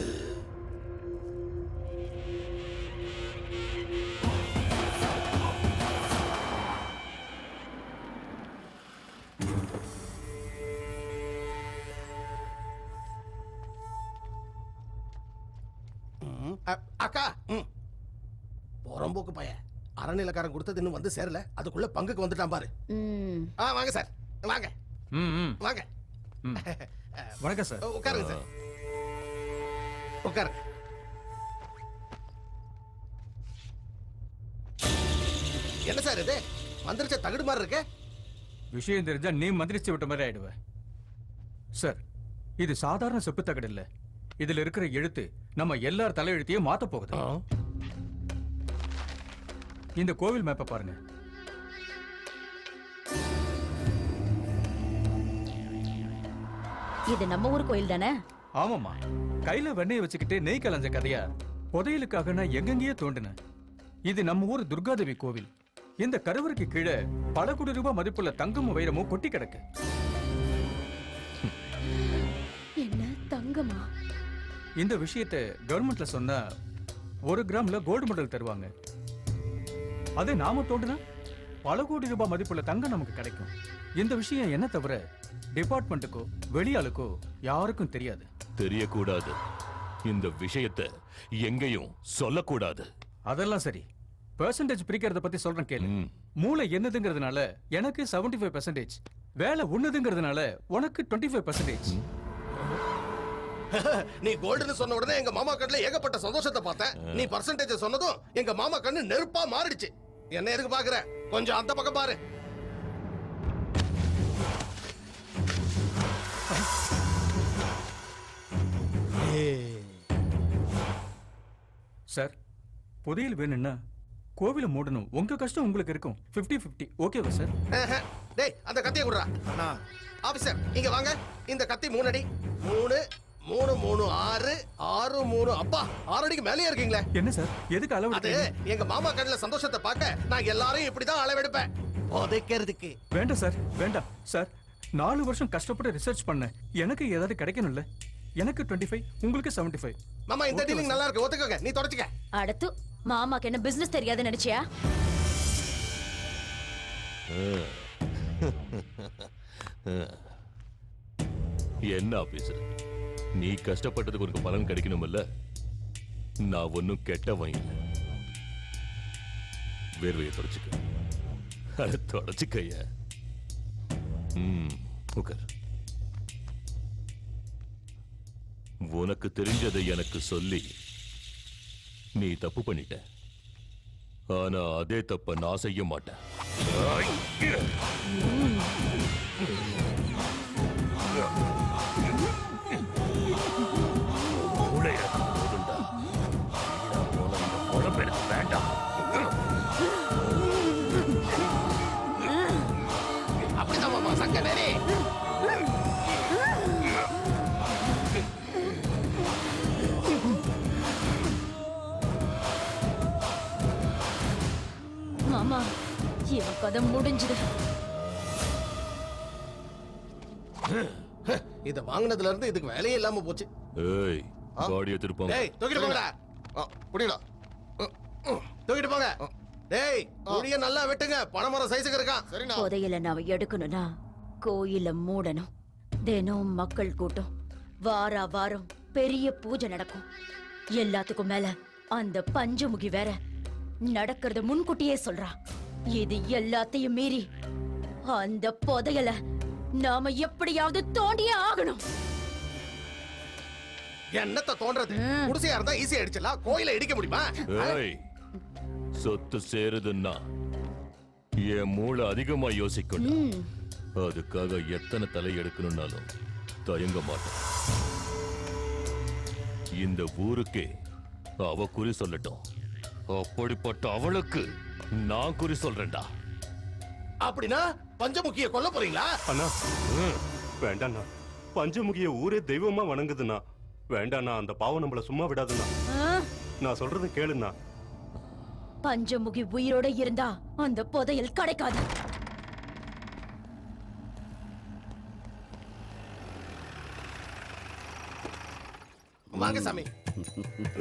அக்கா, புறம்போக்கு பையன் அறநிலக்காரன் கொடுத்தது இன்னும் வந்து சேரல, அதுக்குள்ள பங்குக்கு வந்துட்டான் பாரு. வாங்க சார், வாங்க வாங்க. வணக்கம் சார். உட்காருங்க சார், உட்காருங்க. என்ன சார் இது மந்திரிச்ச தகுடு மாதிரி இருக்கு? விஷயம் தெரிஞ்சா நீ மந்திரிச்சு விட்ட மாதிரி ஆயிடுவ. சார், இது சாதாரண செப்பு தகடு இல்ல. இதுல இருக்கிற எழுத்து நம்ம எல்லார் தலையெழுத்தையும் மாத்த போகுது. இந்த கோவில் மேப்பை பாருங்க. இது நம்ம ஊர் கோயில் தானே? ஆமாமா, கையில வெண்ணெய் வச்சுக்கிட்டு நெய் கலஞ்ச கதையா புதையலுக்காக நான் எங்கெங்கேயே தோண்டினேன். இது நம்ம ஊர் துர்காதேவி கோவில். இந்த கருவறைக்கு கீழே பல கோடி ரூபாய் மதிப்புள்ள தங்கமும் வைரமும் கொட்டி கிடக்கு. என்ன தங்கமா? இந்த விஷயத்தை கவர்மெண்ட்ல சொன்னா 1 கிராம்ல கோல்டு மெடல் தருவாங்க. அதே நாம தோண்டுனா பல கோடி ரூபாய் மதிப்புள்ள தங்கம் நமக்கு கிடைக்கும். இந்த விஷயம் என்ன தவிர டிபார்ட்மெண்ட்டுக்கோ வெளியாளுக்கோ யாருக்கும் தெரியாது. தெரியக்கூடாது. இந்த விஷயத்தை எங்கேயும் சொல்லக்கூடாது. அதெல்லாம் சரி, பெர்சன்டேஜ் பிரிக்கிறத பத்தி சொல்றேன் கேளு. மூளை என்னதுங்கிறதுனால எனக்கு 75%, வேலை ஒண்ணுதுங்கிறதுனால உனக்கு 25%. நீ கோல்டுன்னு சொன்ன உடனே எங்க மாமா கண்ணுல ஏகப்பட்ட சந்தோஷத்தை பார்த்தேன். நீ பர்சன்டேஜ் சொன்னதும் எங்க மாமா கண்ணு நெருப்பா மாறிடுச்சு. என்ன எதுக்கு பாக்குற? கொஞ்சம் அந்த பக்கம் பாரு. சார், புதையல் வேணும்னா கோவில மூடணும். உங்க கஷ்டம் உங்களுக்கு இருக்கும். 50-50 ஓகேவா சார்? டேய், அந்த கத்தியை குடுறா. ஆபீசர் இங்க வாங்க. இந்த கத்தி 3 அடி. 3 3 3 6 6 3. அப்பா, 6 அடிக்கு மேலே இருக்கீங்களே. என்ன சார், எதுக்கு அளவு? அது எங்க மாமா கண்ணுல சந்தோஷத்தை பார்க்க நான் எல்லாரையும் இப்படிதான் அளவெடுப்பேன். புதைக்கிறதுக்கு. வேண்டாம் சார், வேண்டாம் சார். 4 வருஷம் கஷ்டப்பட்டு ரிசர்ச் பண்ணேன். எனக்கு ஏதாவது கிடைக்கணும்ல. எனக்கு 25, உங்களுக்கு 75. மாமா, இந்த டீலிங் நல்லா இருக்கு, ஒத்துக்கங்க. நீ தொடச்சுக்க. அடுத்து மாமாக்கு என்ன பிசினஸ் தெரியாது நினைச்சியா? என்ன ஆபீசர், நீ கஷ்டப்பட்டதுக்கு உனக்கு பலன் கிடைக்கணும்ல. நான் ஒன்னும் கெட்டவன் இல்லை. வேர்வையை தொடச்சுக்க. அதை தொடச்சுக்கைய. உட்கார். உனக்கு தெரிஞ்சதை எனக்கு சொல்லி நீ தப்பு பண்ணிட்ட. ஆனா அதே தப்ப நான் செய்ய மாட்டேன். அப்படிதான் மாமா, சங்க நேரே. மாமா, இவன் கதை முடிஞ்சது. இத வாங்குனதுல இருந்து இதுக்கு வேலையே இல்லாம போச்சு. ஏய், பாடியை திருப்பாங்க. டேய், தூக்கிட்டு போங்கடா. புடிடா. தூக்கிட்டு போங்க. டேய், புடிய நல்லா வெட்டுங்க. பணமரம் சைஸ்க்கு இருக்கான். சரிண்ணா. புதையல நாம எடுக்கணும்னா கோயில மூடணும். தினம் மக்கள் கூட்டம். வார வாரம் பெரிய பூஜை நடக்கும். எல்லாத்துக்கும் மேல அந்த பஞ்சமுகி வேற நடக்கிறத முன்கூட்டியே சொல்றா. இது எல்லாத்தையும் மீறி அந்த புதையல நாம எப்படியாவது தோண்டியே ஆகணும். என்னத்த தோன்றது? குடிசையா இருந்தா ஈஸியா அடிச்சலாம். கோயில இடிக்க முடியுமா? ஏய், சொத்து சேருதுன்னா என் மூளை அதிகமா யோசிக்கணும். அதுக்காக எத்தனை தலை எடுக்கணும்னாலும் தயங்க மாட்டேன். இந்த ஊருக்கே அவ குறி சொல்லட்டும். அப்படிப்பட்ட அவளுக்கு நான் குறி சொல்றேன்டா. அப்படின்னா பஞ்சமுகிய கொல்ல போறீங்களா? அண்ணா வேண்டாண்ணா. பஞ்சமுகிய ஊரே தெய்வமா வணங்குதுண்ணா. வேண்டாண்ணா, அந்த பாவம் நம்மள சும்மா விடாதுண்ணா. நான் சொல்றது கேளுண்ணா. பஞ்சமுகி உயிரோட இருந்தா அந்த புதையல் கிடைக்காது. வாங்க சாமி.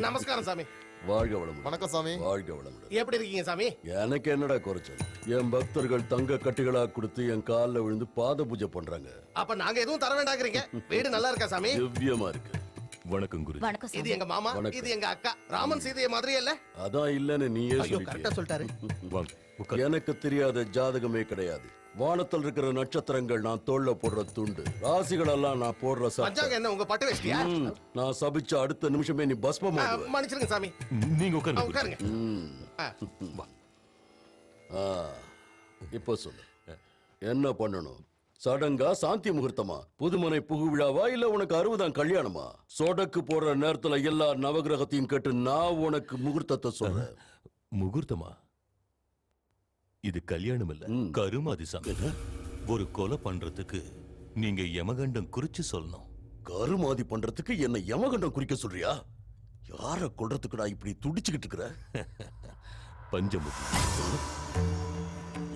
நமஸ்காரம் சாமி. வாழ்க வளமுடன். வணக்கம் சாமி. வாழ்க வளமுடன். எப்படி இருக்கீங்க சாமி? எனக்கு என்னடா குறைச்சல்? என் பக்தர்கள் தங்க கட்டிகளா கொடுத்து என் காலில் விழுந்து பாத பூஜை பண்றாங்க. அப்ப நாங்க எதுவும் தர வேண்டாங்கிறீங்க. வீடு நல்லா இருக்கா சாமி? திவ்யமா இருக்கு. வணக்கம் குரு. வணக்கம். இது எங்க மாமா, வணக்கம். இது எங்க அக்கா. ராமன் சீதைய மாதிரியே இல்ல? அதான் இல்லன்னு நீயே ஐயோ, கரெக்டா சொல்லிட்டாரு. எனக்கு தெரியாத ஜாதகமே கிடையாது. வானத்தில் இருக்கிற நட்சத்திரங்கள் நான் தோல்ல போடுற துண்டு, ராசிகள் எல்லாம் நான் போடுற பஞ்சாங்க என்ன உங்க பட்டு வேஷ்டியா? நான் சபிச்ச அடுத்த நிமிஷமே நீ பஸ்பமா. மன்னிச்சிருங்க சாமி. நீங்க உட்காருங்க. இப்போ சொல்லு, என்ன பண்ணணும்? சடங்கா, சாந்தி முகூர்த்தமா, புதுமனை புகு விழாவா, இல்ல உனக்கு 60ஆம் கல்யாணமா? சொடக்கு போடுற நேரத்துல எல்லா நவகிரகத்தையும் கேட்டு நான் உனக்கு முகூர்த்தத்தை சொல்றேன். முகூர்த்தமா? இது கல்யாணம் இல்ல, கருமாதி சாமி. ஒரு கொலை பண்றதுக்கு நீங்க யமகண்டம் குறிச்சு சொல்லணும். கருமாதி பண்றதுக்கு என்ன யமகண்டம் குறிக்க சொல்றியா? யார கொல்றதுக்கு நான் இப்படி துடிச்சுக்கிட்டு இருக்கிற? பஞ்சமுகி.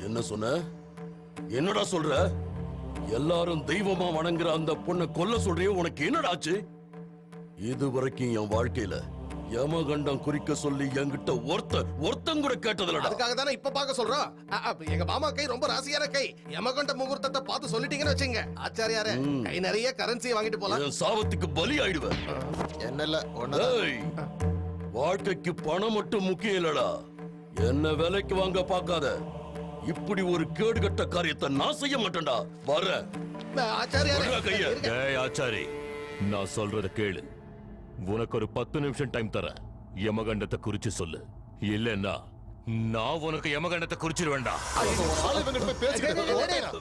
என்ன சொன்ன? என்னடா சொல்ற? எல்லாரும் தெய்வமா வணங்குற அந்த பொண்ணை கொல்ல சொல்றியே, உனக்கு என்னடாச்சு? இது வரைக்கும் என் வாழ்க்கையில யமகண்டம் குறிக்க சொல்லி என்கிட்ட ஒருத்தன் கூட கேட்டதில்லடா. அதுக்காக தானே இப்ப பார்க்க சொல்றோம். எங்க மாமா கை ரொம்ப ராசியான கை. யமகண்ட முகூர்த்தத்தை பார்த்து சொல்லிட்டீங்கன்னு வச்சுங்க, ஆச்சாரியாரே கை நிறைய கரன்சியை வாங்கிட்டு போலாம். என் சாபத்துக்கு பலி ஆயிடுவேன். என்னல்ல வாழ்க்கைக்கு பணம் மட்டும் முக்கியம் இல்லடா. என்ன விலைக்கு வாங்க பார்க்காத. இப்படி ஒரு கேடுகட்ட காரியத்தை நான் செய்ய மாட்டேன்டா. வர ஆச்சாரி, நான் சொல்றத கேளு. உனக்கு ஒரு 10 நிமிஷம் டைம் தரேன். யமகண்டத்தை குறிச்சு சொல்லு, இல்லன்னா நான் உனக்கு யமகண்டத்தை குறிச்சிருவேண்டா.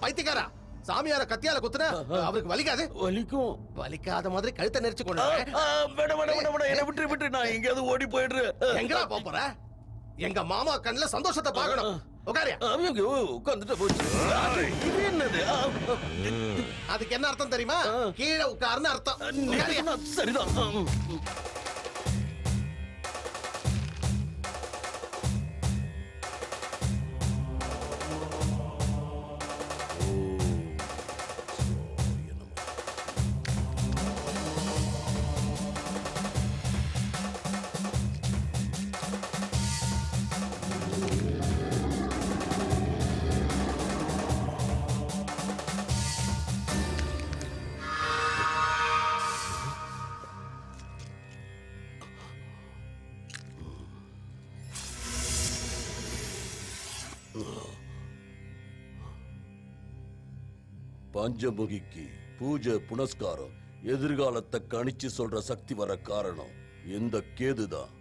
பைத்தியக்காரா, சாமியார கத்தியால குத்துனா அவருக்கு வலிக்காது? வலிக்கும். வலிக்காத மாதிரி கழுத்தை நெரிச்சு கொண்டு என்ன விட்டு நான் எங்கேயாவது ஓடி போயிடுறேன். எங்கடா போற? எங்க மாமா கண்ணுல சந்தோஷத்தை பார்க்கணும். உட்கார்ந்துட்டு போச்சு. அதுக்கு என்ன அர்த்தம் தெரியுமா? கீழே உட்கார்னு அர்த்தம். சரிதான். பஞ்சமுகிக்கு பூஜை புனஸ்காரம், எதிர்காலத்தை கணிச்சு சொல்ற சக்தி வர காரணம் இந்த கேதுதான்.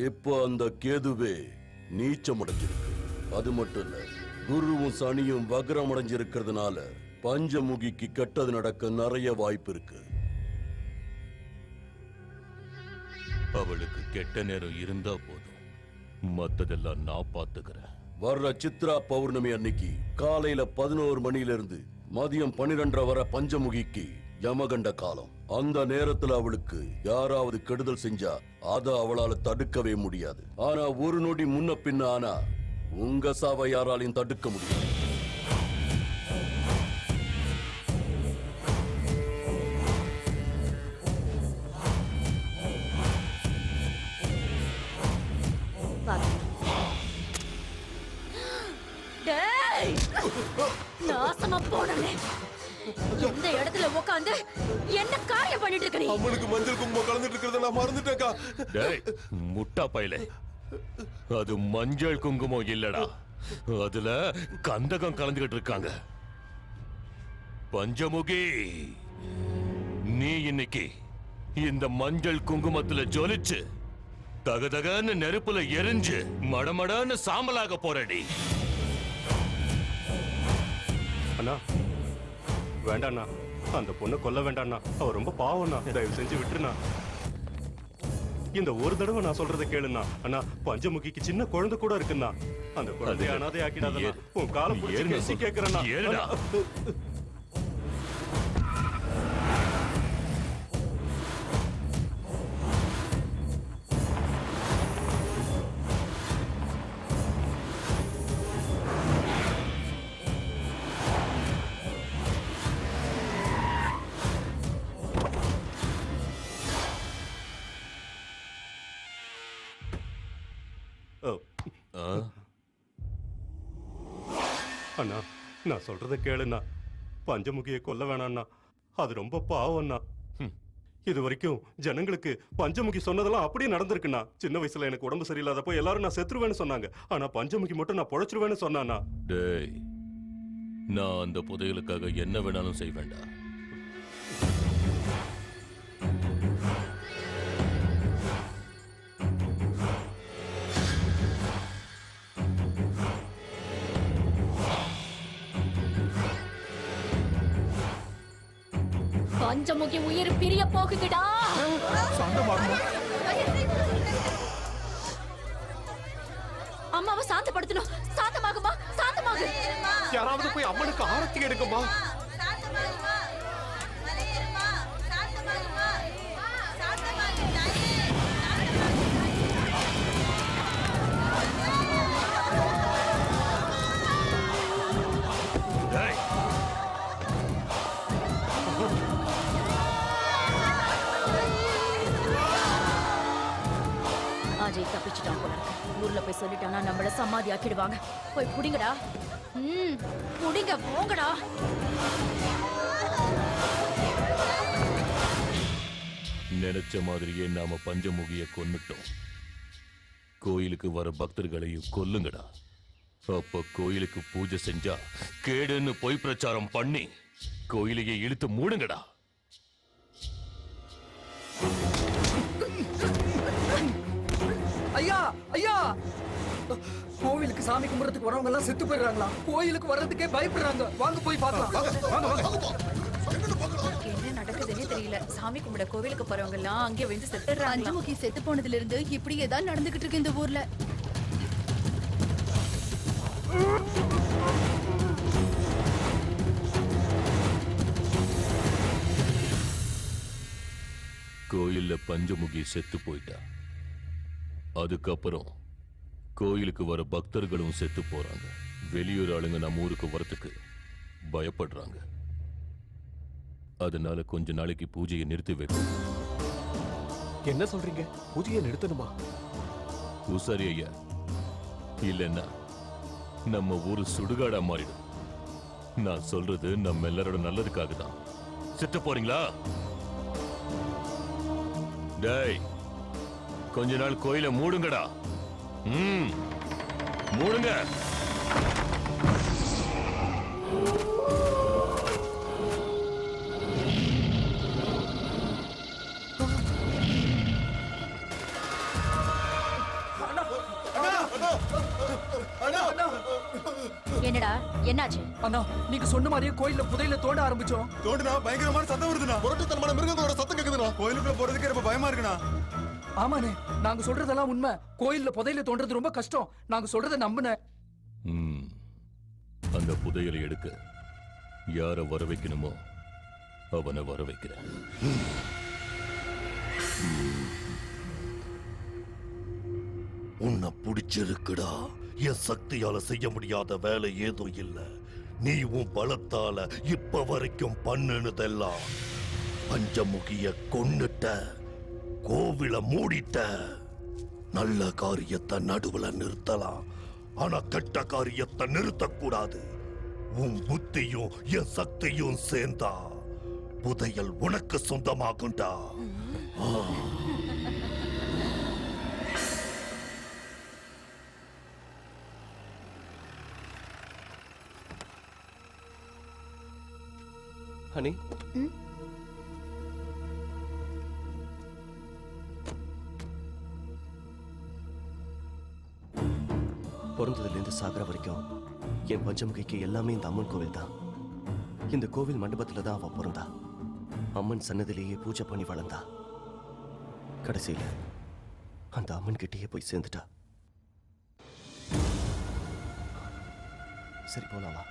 இப்போ அந்த கேதுவே நீச்சம் அடைஞ்சிருக்கு. அது மட்டும் இல்ல, குருவும் சனியும் வக்ரம் அடைஞ்சிருக்கிறதுனால பஞ்சமுகிக்கு கெட்டது நடக்க நிறைய வாய்ப்பு இருக்கு. அவளுக்கு கெட்ட நேரம் இருந்தா போதும், மத்ததெல்லாம் நான் பாத்துக்கிறேன். வர்ற சித்ரா பௌர்ணமி அன்னைக்கு காலையில 11 மணியிலிருந்து மதியம் 12 வரை பஞ்சமுகிக்கு யமகண்ட காலம். அந்த நேரத்துல அவளுக்கு யாராவது கெடுதல் செஞ்சா அத அவளால தடுக்கவே முடியாது. ஆனா ஒரு நொடி முன்ன பின்ன ஆனா உங்க சாவை யாராலையும் தடுக்க முடியாது. நாசமா போனே. எந்த இடத்துல உட்கார்ந்து என்ன காரியம் பண்ணிட்டு இருக்க நீ? அம்மனுக்கு மஞ்சள் குங்குமம் கலந்துட்டு இருக்கிறத நான் மறந்துட்டேன்க்கா. டேய் முட்டா பையலே, அது மஞ்சள் குங்குமம் இல்லடா, அதுல கந்தகம் கலந்துகிட்டு இருக்காங்க. பஞ்சமுகி, நீ இன்னைக்கு இந்த மஞ்சள் குங்குமத்துல ஜொலிச்சு தகதகன்னு நெருப்புல எரிஞ்சு மடமடன்னு சாம்பலாக போறடி. அண்ணா வேண்டாண்ணா, அந்த பொண்ணை கொல்ல வேண்டாண்ணா. அவ ரொம்ப பாவம்ண்ணா, தயவு செஞ்சு விட்டுருண்ணா. இந்த ஒரு தடவை நான் சொல்றதை கேளுண்ணா. அண்ணா, பஞ்சமுகிக்கு சின்ன குழந்தை கூட இருக்குண்ணா. அந்த குழந்தைய அனாதை ஆக்கிடாதண்ணா. உன் காலம் பிடிச்சி பேசி கேட்கிறேண்ணா. அண்ணா நான் சொல்றத கேளுண்ணா. பஞ்சமுகியை கொல்ல வேணாண்ணா, அது ரொம்ப பாவம்ண்ணா. இது வரைக்கும் ஜனங்களுக்கு பஞ்சமுகி சொன்னதெல்லாம் அப்படியே நடந்திருக்குண்ணா. சின்ன வயசுல எனக்கு உடம்பு சரியில்லாதப்போ எல்லாரும் நான் செத்துருவேன்னு சொன்னாங்க. ஆனா பஞ்சமுகி மட்டும் நான் பொழைச்சிருவேன்னு சொன்னானா. டேய், நான் அந்த புதையலுக்காக என்ன வேணாலும் செய்வேண்டா. பஞ்சமுகி உயிர் பிரிய போகுதுடா. அம்மாவை சாந்தப்படுத்தணும். சாந்தமாகுமா? சாந்தமாகு. யாராவது போய் அம்மனுக்கு ஆரத்தி எடுக்குமா? அஜய் தப்பிச்சுட்டான் போல இருக்கு. ஊர்ல போய் சொல்லிட்டானா நம்மள சமாதி ஆக்கிடுவாங்க. போய் புடிங்கடா. புடிங்க, போங்கடா. நினைச்ச மாதிரியே நாம பஞ்சமுகிய கொன்னுட்டோம். கோயிலுக்கு வர பக்தர்களையும் கொல்லுங்கடா. அப்ப கோயிலுக்கு பூஜை செஞ்சா கேடுன்னு பொய் பிரச்சாரம் பண்ணி கோயிலையே இழுத்து மூடுங்கடா. ஐயா ஐயா, கோவிலுக்கு சாமி கும்பிடுறதுக்கு வரவங்க எல்லாம் செத்து போயிடுறாங்களா? கோயிலுக்கு வர்றதுக்கே பயப்படுறாங்க. வாங்க போய் பார்க்கலாம். என்ன நடக்குதுன்னே தெரியல. சாமி கும்பிட கோவிலுக்கு போறவங்க எல்லாம் அங்கே வந்து செத்துறாங்க. பஞ்சமுகி செத்து போனதுல இருந்து இப்படி ஏதாவது நடந்துகிட்டு இருக்கு இந்த ஊர்ல. கோயில்ல பஞ்சமுகி செத்து போயிட்டா. அதுக்கப்புறம் கோயிலுக்கு வர பக்தர்களும் செத்து போறாங்க. வெளியூர் ஆளுங்க நம்ம ஊருக்கு வரத்துக்கு பயப்படுறாங்க. அதனால கொஞ்ச நாளைக்கு பூஜையை நிறுத்தி வைக்கும். என்ன சொல்றீங்க? பூஜையை நிறுத்தணுமா? உசாரி ஐயா, இல்லைன்னா நம்ம ஊரு சுடுகாடா மாறிடும். நான் சொல்றது நம்ம எல்லாரோட நல்லதுக்காக தான். செத்து போறீங்களா? டேய், கொஞ்ச நாள் கோயிலை மூடுங்கடா. மூடுங்க. என்னடா என்னாச்சு? அண்ணா, நீங்க சொன்ன மாதிரியே கோயில்ல புதையில தோண்ட ஆரம்பிச்சோம். தோண்டுனா பயங்கரமான சத்தம் வருதுண்ணா. புரட்டுத்தனமான மிருகங்களோட சத்தம் கேக்குதுண்ணா. கோயிலுக்குள்ள போறதுக்கே ரொம்ப பயமா இருக்குண்ணா. ஆமாண்ணே, நாங்க சொல்றதெல்லாம் உண்மை. கோயில்ல புதையில தோன்றது ரொம்ப கஷ்டம். நாங்க சொல்றத நம்புன. அந்த புதையலை எடுக்க யார வர வைக்கணுமோ அவனை வர வைக்கிறேன். உன்னை பிடிச்சிருக்குடா. என் சக்தியால செய்ய முடியாத வேலை ஏதோ இல்ல. நீ உன் பலத்தால இப்ப வரைக்கும் பண்ணுனதெல்லாம் பஞ்சமுகிய கொன்னுட்ட, கோவில மூடிட்ட. நல்ல காரியத்தை நடுவுல நிறுத்தலாம், ஆனா கெட்ட காரியத்தை நிறுத்தக்கூடாது. உன் புத்தியும் என் சக்தியும் சேர்ந்தா புதையல் உனக்கு சொந்தமாகும்டா. ஹனி, பிறந்ததுலேருந்து சாகர வரைக்கும் என் பஞ்சமுகிக்கு எல்லாமே இந்த அம்மன் கோவில் தான். இந்த கோவில் மண்டபத்துல தான் அவ பிறந்தா. அம்மன் சன்னதிலேயே பூஜை பண்ணி வளர்ந்தா. கடைசியில அந்த அம்மன் கிட்டேயே போய் சேர்ந்துட்டா. சரி, போலாமா?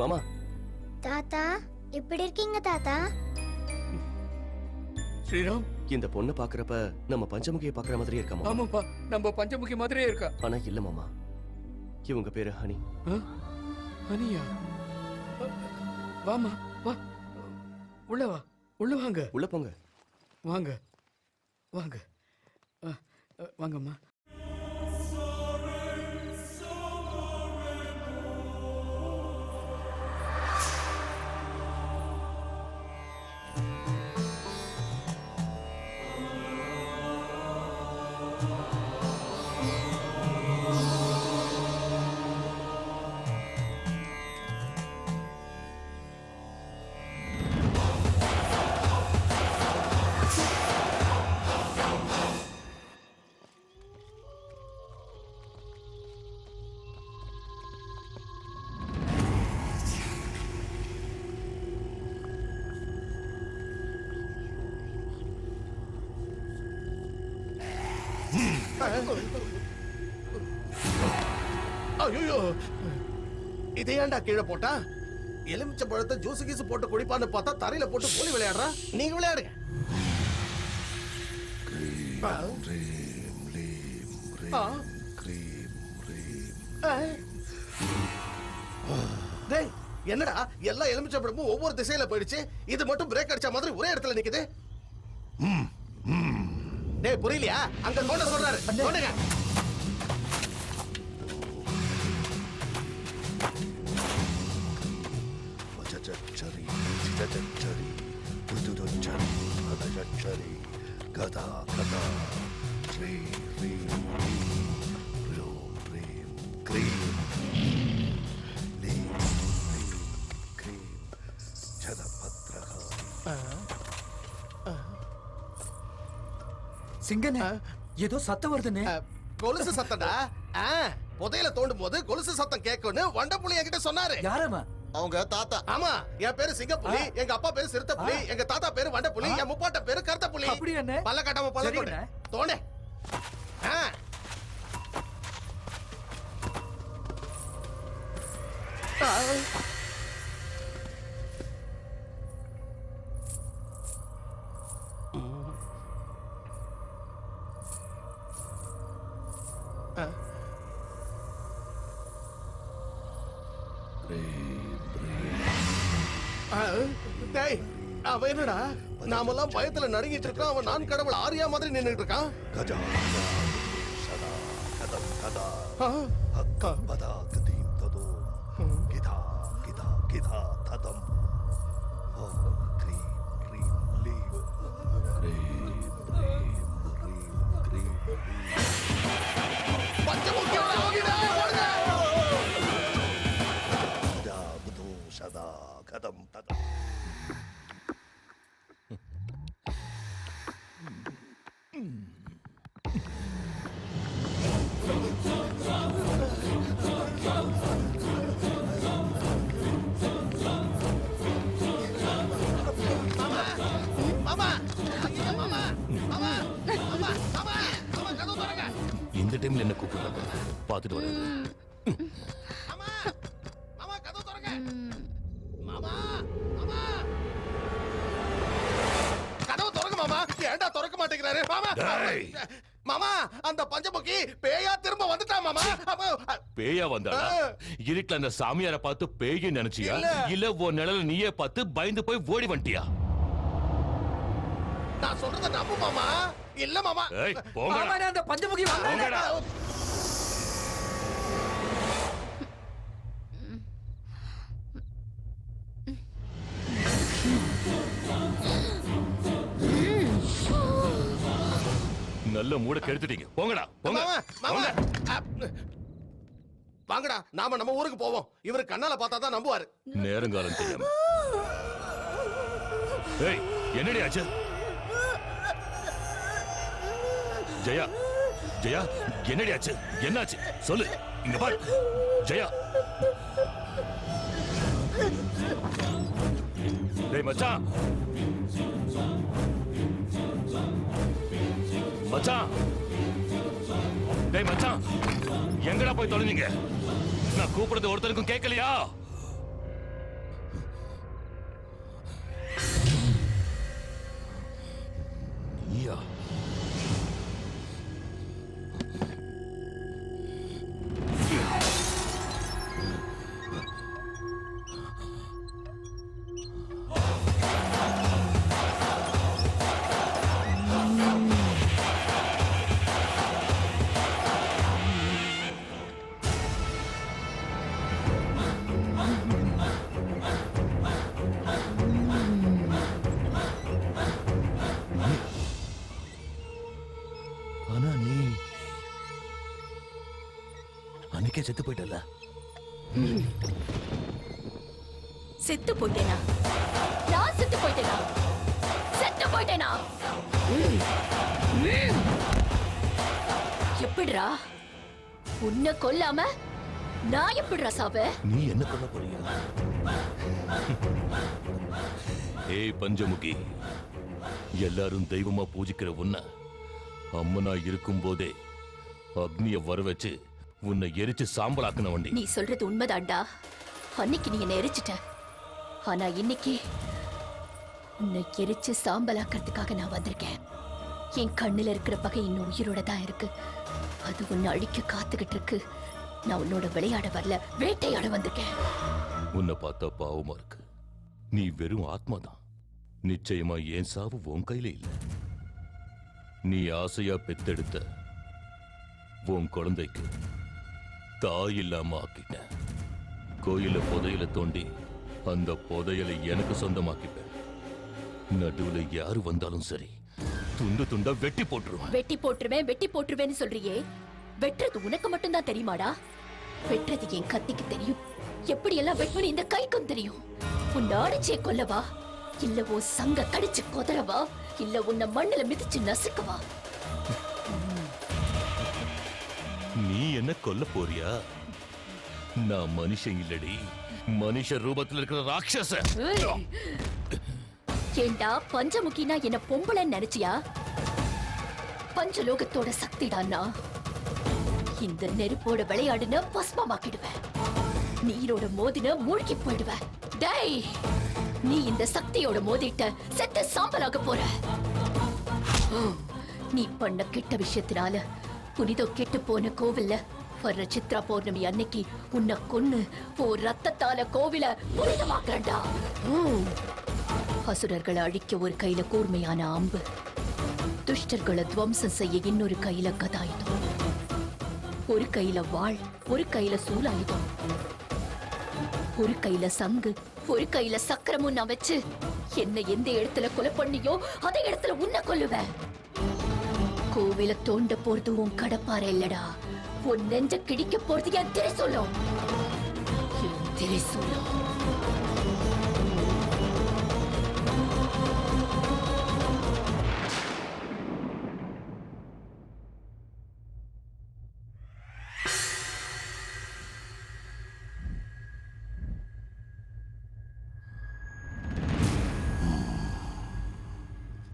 மாமா. தாத்தா எப்படி இருக்கீங்க தாத்தா? ஸ்ரீராம், இந்த பொண்ணு பாக்குறப்ப நம்ம பஞ்சமுகியை பாக்குற மாதிரியே இருக்கா மாமா? ஆமாப்பா, நம்ம பஞ்சமுகி மாதிரியே இருக்கா. ஆனா இல்ல மாமா, இவங்க பேரு ஹனி. ஹனியா? வாமா, வா, உள்ள வா, உள்ள வாங்க. உள்ள போங்க. வாங்க வாங்க வாங்கம்மா. ஐயோ, இதை ஏன்டா கீழே போட்டா? எலுமிச்சை பழத்தை ஜூஸ் கீஸ் போட்டு குடிப்பான்னு பார்த்தா தரையில போட்டு போலி விளையாடுறா. நீங்க விளையாடுங்க. டேய், என்னடா எல்லா எலுமிச்சை பழமும் ஒவ்வொரு திசையில போயிடுச்சு, இது மட்டும் பிரேக் அடிச்ச மாதிரி ஒரே இடத்துல நிக்குது. டேய், புரியலையா? அங்க தோண்ட சொல்றாரு, தோண்டுங்க. చరి చిదచరి రుదుదొచ్చరి అదచరి గదా గదా శ్రీ శ్రీ హ్రీం హ్రీం క్రీం లీం హ్రీం క్రీం చదపత్రః. சிங்கனே, ஏதோ சத்தம் வருதுனே. கொலுசு சத்தம்டா. புதையில தோண்டும் போது கொலுசு சத்தம் கேட்கும்னு வண்டப்புலி என்கிட்ட சொன்னாரு. யாரம்மா? அவங்க தாத்தா. ஆமா, என் பேரு சிங்கப்புலி, எங்க அப்பா பேரு சிறுத்தைப்புலி, எங்க தாத்தா பேரு வண்டப்புலி, என் முப்பாட்ட பேரு கருத்தப்புலி. அப்படி என்ன? பல்ல கட்டாம பல்ல தோண்டு. தோண்டு. டேய், அவன் என்னடா நாமெல்லாம் பயத்துல நடுங்கிட்டு இருக்கான், அவன் நான் கடவுள் ஆரியா மாதிரி நின்னுட்டு இருக்கான். గజా సదా కదం కదా హక్క పదా కదీం తదో గిధా గిధా గిధా తదం ఓం క్రీం క్రీం లీం క్రీం క్రీం క్రీం క్రీం பஞ்சமுகி ஓடிடா, ஓடுங்க. గజా బుధో సదా కదం తదం. இந்த டைம்ல என்ன கூப்பிடுறாங்க? பாத்துட்டு வரேன். கதவு திறங்க மாமா. ஏன்டா திறக்க மாட்டேங்கிறாரு மாமா? மாமா, அந்த பஞ்சமுகி பேயா திரும்ப வந்துட்டா மாமா. பேயா வந்தாளா? இருட்டுல அந்த சாமியார பார்த்து பேய்னு நினைச்சியா? இல்ல உன் நிழல நீயே பார்த்து பயந்து போய் ஓடி வந்துட்டியா? நான் சொல்றத நம்பு மாமா. இல்ல மாமா. ஏய், போங்கடா. மாமா, அந்த பஞ்சமுகி போங்கடா. நல்ல மூட கெடுத்துட்டீங்க. போங்கடா, போங்க. மாமா, வாங்கடா, நாம நம்ம ஊருக்கு போவோம். இவரு கண்ணால பார்த்தா தான் நம்புவாரு. நேரங்காலம் தெரியாம. ஏய், என்னடி ஆச்சு? ஜெயா, ஜெயா, என்னடி ஆச்சு? என்னாச்சு? சொல்லு. இங்க பாரு. ஜெயா. டேய் மச்சான். மச்சான். டேய் மச்சான். எங்கடா போய் தொலைஞ்சீங்க? நான் கூப்பிடுறது ஒருத்தருக்கும் கேட்கலையா? அன்னைக்கே செத்து போயிட்டல. செத்து போயிட்டேனா? நான் செத்து போயிட்டேனா? செத்து போயிட்டேனா? எப்படிடா உன்னை கொல்லாம நான் எப்படிடா சாவ? நீ என்ன பண்ண போறீங்க? ஏய் பஞ்சமுகி, எல்லாரும் தெய்வமா பூஜிக்கிற உன்னை அம்மனா இருக்கும் போதே அக்னிய வர வச்சு உன்னை எரிச்சு சாம்பலாக்குன வண்டி. நீ சொல்றது உண்மைதான்டா. அன்னைக்கு நீ என்ன எரிச்சிட்ட. ஆனா இன்னைக்கு உன்னை எரிச்சு சாம்பலாக்கிறதுக்காக நான் வந்திருக்கேன். என் கண்ணுல இருக்கிற பகை இன்னும் உயிரோட தான் இருக்கு. அது உன்னை அழிக்க காத்துக்கிட்டு இருக்கு. நான் உன்னோட விளையாட வரல, வேட்டையாட வந்திருக்கேன். உன்னை பார்த்தா பாவமா இருக்கு. நீ வெறும் ஆத்மாதான். நிச்சயமா ஏன் சாவு உன் கையில இல்ல. நீ ஆசையா பெத்தெடுத்த உன் குழந்தைக்கு தாய் இல்லாம ஆக்கிட்ட. கோயில புதையல தோண்டி அந்த புதையலை எனக்கு சொந்தமாக்கிப்பேன். நடுவுல யாரு வந்தாலும் சரி, துண்டு துண்டா வெட்டி போட்டுருவேன். வெட்டி போட்டுருவேன், வெட்டி போட்டுருவேன்னு சொல்றியே, வெட்டுறது உனக்கு மட்டும் தான் தெரியுமாடா? வெட்டுறது என் கத்திக்கு தெரியும். எப்படி எல்லாம் வெட்டுன்னு இந்த கைக்கும் தெரியும். உன்னை அடிச்சே கொல்லவா, இல்ல உன் சங்க கடிச்சு கொதறவா, இல்ல உன்னை மண்ணுல மிதிச்சு நசுக்கவா? நீ என்ன கொல்ல போறியா? நான் மனுஷன் இல்லடி, மனுஷ ரூபத்தில் இருக்கிற ராட்சச. ஏண்டா பஞ்சமுகினா என்ன பொம்பளைன்னு நினைச்சியா? பஞ்சலோகத்தோட சக்திடான்னா இந்த நெருப்போட விளையாடுன பஸ்மமாக்கிடுவேன். நீரோட மோதின மூழ்கி போயிடுவேன். டேய், நீ இந்த சக்தியோட மோதிட்ட செத்த சாம்பலாக போற. நீ பண்ண கெட்ட விஷயத்தினால புனிதோ கெட்டு போன கோவில்ல வர்ற சித்ரா பௌர்ணமி அன்னைக்கு உன்னை கொன்னு ரத்தத்தால கோவில புனிதமாக்குறண்டா. அசுரர்களை அழிக்க ஒரு கையில கூர்மையான அம்பு, துஷ்டர்களை துவம்சம் செய்ய இன்னொரு கையில கதாயுதம், ஒரு கையில வாள், ஒரு கையில சூலாயுதம், ஒரு கையில சங்கு, ஒரு கையில சக்கரமும் நான் வச்சு என்ன எந்த இடத்துல கொலை பண்ணியோ அதே இடத்துல உன்னை கொல்லுவேன். கோவில தோண்ட போறது உன் கடப்பாறை இல்லடா, உன் நெஞ்ச கிடிக்க போறது என் திரிசூலம். என் திரிசூலம்.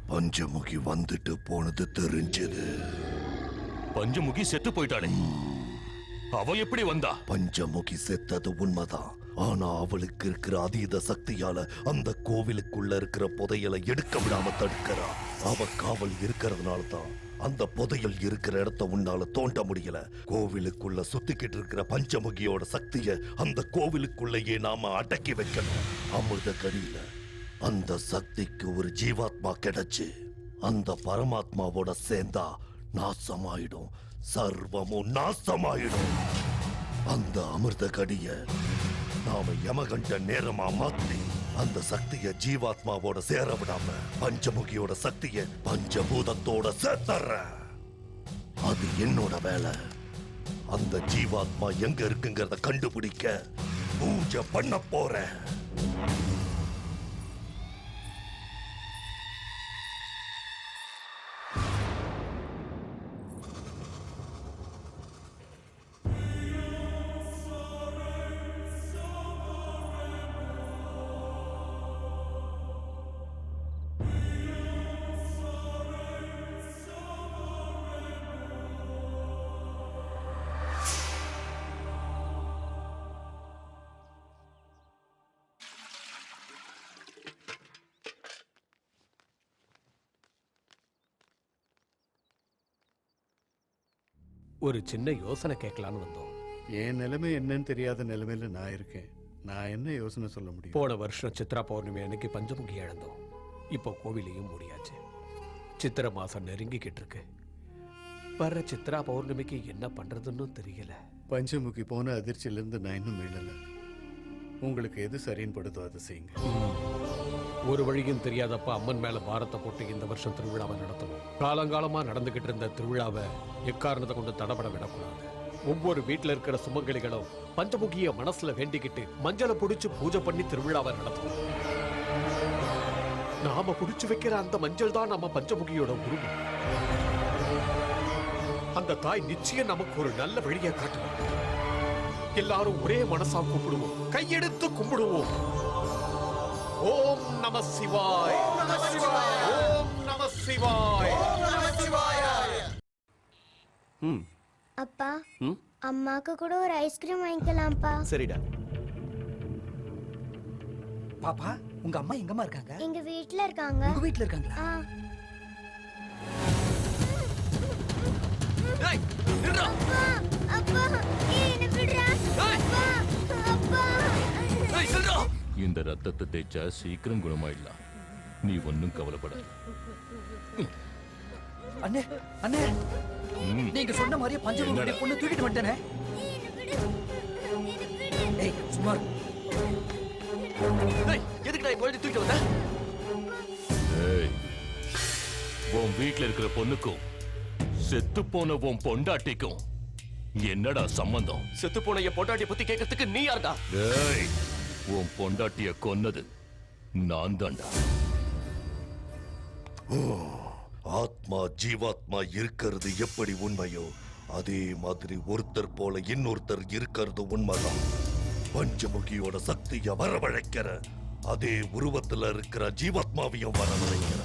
பஞ்சமுகி வந்துட்டு போனது தெரிஞ்சது. பஞ்சமுகி செத்து போயிட்டாளே, அவ எப்படி வந்தா? பஞ்சமுகி செத்தது உண்மைதான். ஆனா அவளுக்கு இருக்கிற அதீத சக்தியால அந்த கோவிலுக்குள்ள இருக்கிற புதையலை எடுக்க விடாம தடுக்கிறா. அவ காவல் இருக்கிறதுனால தான் அந்த புதையல் இருக்கிற இடத்த உன்னால தோண்ட முடியல. கோவிலுக்குள்ள சுத்திக்கிட்டு இருக்கிற பஞ்சமுகியோட சக்திய அந்த கோவிலுக்குள்ளேயே நாம அடக்கி வைக்கணும். அமிர்த கடியில அந்த சக்திக்கு ஒரு ஜீவாத்மா கிடைச்சு அந்த பரமாத்மாவோட சேர்ந்தா நாசமாயிடும், சர்வமும் நாசமாயிடும். அந்த அமிர்த கடிய நாம யமகண்ட நேரமா மாத்தி அந்த சக்திய ஜீவாத்மாவோட சேர விடாம பஞ்சமுகியோட சக்திய பஞ்சபூதத்தோட சேர்த்தற. அது என்னோட வேலை. அந்த ஜீவாத்மா எங்க இருக்குங்கிறத கண்டுபிடிக்க பூஜை பண்ண போறேன். ஒரு சின்ன யோசனை கேட்கலான்னு வந்தோம். என் நிலைமை என்னன்னு தெரியாத நிலைமையில நான் இருக்கேன். நான் என்ன யோசனை சொல்ல முடியும்? போன வருஷம் சித்ரா பௌர்ணமி அன்னைக்கு பஞ்சமுகி இழந்தோம். இப்போ கோவிலையும் மூடியாச்சு. சித்திரை மாசம் நெருங்கிக்கிட்டு இருக்கு. வர்ற சித்ரா பௌர்ணமிக்கு என்ன பண்றதுன்னு தெரியல. பஞ்சமுகி போன அதிர்ச்சியிலிருந்து நான் இன்னும் மீளல. உங்களுக்கு எது சரின்னு படுதோ அதை செய்யுங்க. ஒரு வழியும் தெரியாதப்ப அம்மன் மேல பாரத்தை போட்டு இந்த வருஷம் திருவிழாவை நடத்தணும். காலங்காலமா நடந்துகிட்டு இருந்த திருவிழாவை எக்காரணத்தை கொண்டு தடபட விடக்கூடாது. ஒவ்வொரு வீட்டுல இருக்கிற சுமங்கலிகளும் பஞ்சமுகிய மனசுல வேண்டிக்கிட்டு மஞ்சளை புடிச்சு பூஜை பண்ணி திருவிழாவை நடத்துவோம். நாம புடிச்சு வைக்கிற அந்த மஞ்சள் தான் நம்ம பஞ்சமுகியோட உருவம். அந்த தாய் நிச்சயம் நமக்கு ஒரு நல்ல வழியை காட்டுவோம். எல்லாரும் ஒரே மனசா கும்பிடுவோம், கையெடுத்து கும்பிடுவோம். ஓம் நம சிவாய், ஓம் நம சிவாய். அப்பா அம்மாக்கு கூட ஒரு ஐஸ்கிரீம் வாங்கிக்கலாம்ப்பா. சரிடா. பாப்பா உங்க அம்மா எங்கம்மா இருக்காங்க? எங்க வீட்ல இருக்காங்க. உங்க வீட்ல இருக்காங்களா? டேய் நில்றா. அப்பா என்ன விடுடா. அப்பா அப்பா டேய் நில்றா. இந்த ரத்தத்தை தேய்ச்சா சீக்கிரம் குணமாயிடலாம். நீ ஒன்னும் கவலைப்படாத. அண்ணே அண்ணே நீங்க சொன்ன மாதிரியே பஞ்சமுகியோட பொண்ணு தூக்கிட்டு வந்துட்டேனே. ஏய் சும்மா டேய் எதுக்குடா போய் தூக்கிட்டு வந்த? ஏய் உன் வீட்ல இருக்கிற பொண்ணுக்கும் செத்து போன உன் பொண்டாட்டிக்கும் என்னடா சம்பந்தம்? செத்து போன என் பொண்டாட்டிய பத்தி கேட்கறதுக்கு நீ யாருடா? ஏய் உன் பொண்டாட்டிய கொன்னது நான் தான்டா. ஆத்மா ஜீவாத்மா இருக்கிறது எப்படி உண்மையோ அதே மாதிரி ஒருத்தர் போல இன்னொருத்தர் இருக்கிறது உண்மைதான். பஞ்சமுகியோட சக்தியை வரவழைக்கிற அதே உருவத்துல இருக்கிற ஜீவாத்மாவையும் வரவழைக்கிற.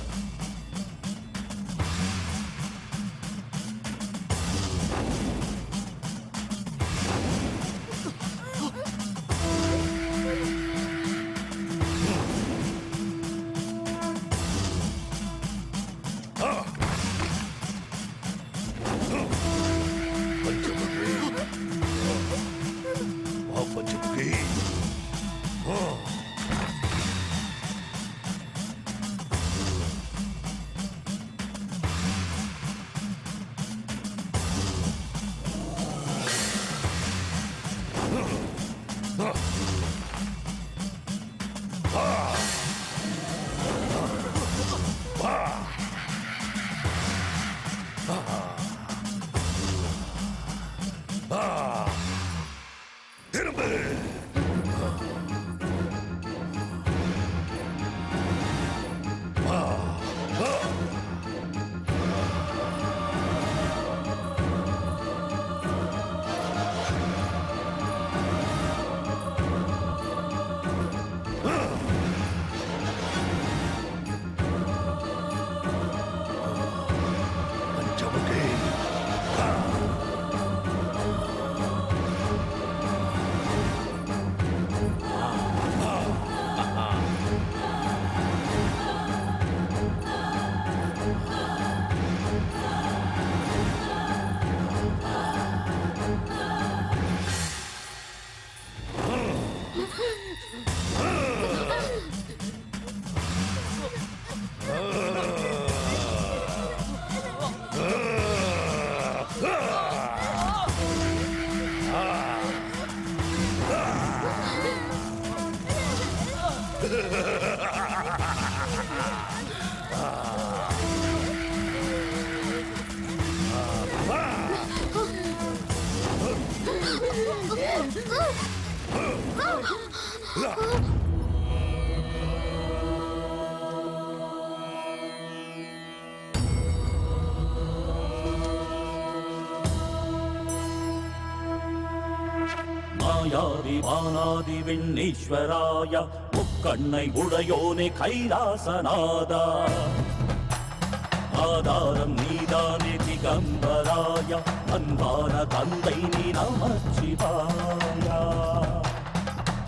மாயாதி வானாதி விண்ணீஸ்வராய முக்கண்ணை உடையோனே கைலாசநாதா ஆதாரம் நீதானே திகம்பராய அன்பான தந்தை நீ நமச்சிவாயா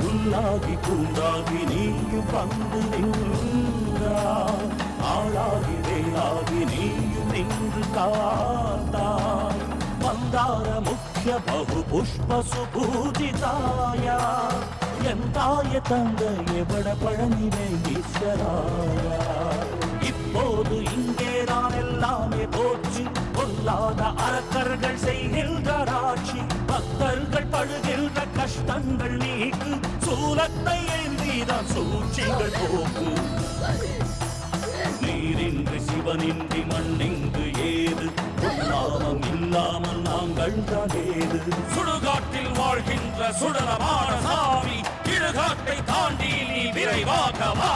புல்லாகி பூண்டாகி நீயும் வந்து நின்றாய் ஆளாகி வேளாகி நீயும் நின்று காத்தாய் மந்தார முக்கிய பகு புஷ்ப சுபூஜிதாய எந்தாய தந்தைய வட பழனிவே ஈஸ்வராய இப்போது இங்கே நான் எல்லாமே போச்சு பொல்லாத அரக்கர்கள் செய்கின்ற ஆட்சி பக்தர்கள் படுகின்ற கஷ்டங்கள் நீக்கு சூலத்தை ஏந்திதான் சூழ்ச்சிகள் போக்கு நீ நீரின்றி சிவனின்றி மண்ணிங்கு ஏது நாமம் இல்லாமல் நாங்கள் தான் ஏது சுடுகாட்டில் வாழ்கின்ற சுடலமான சாமி இடுகாட்டை தாண்டி நீ விரைவாக வா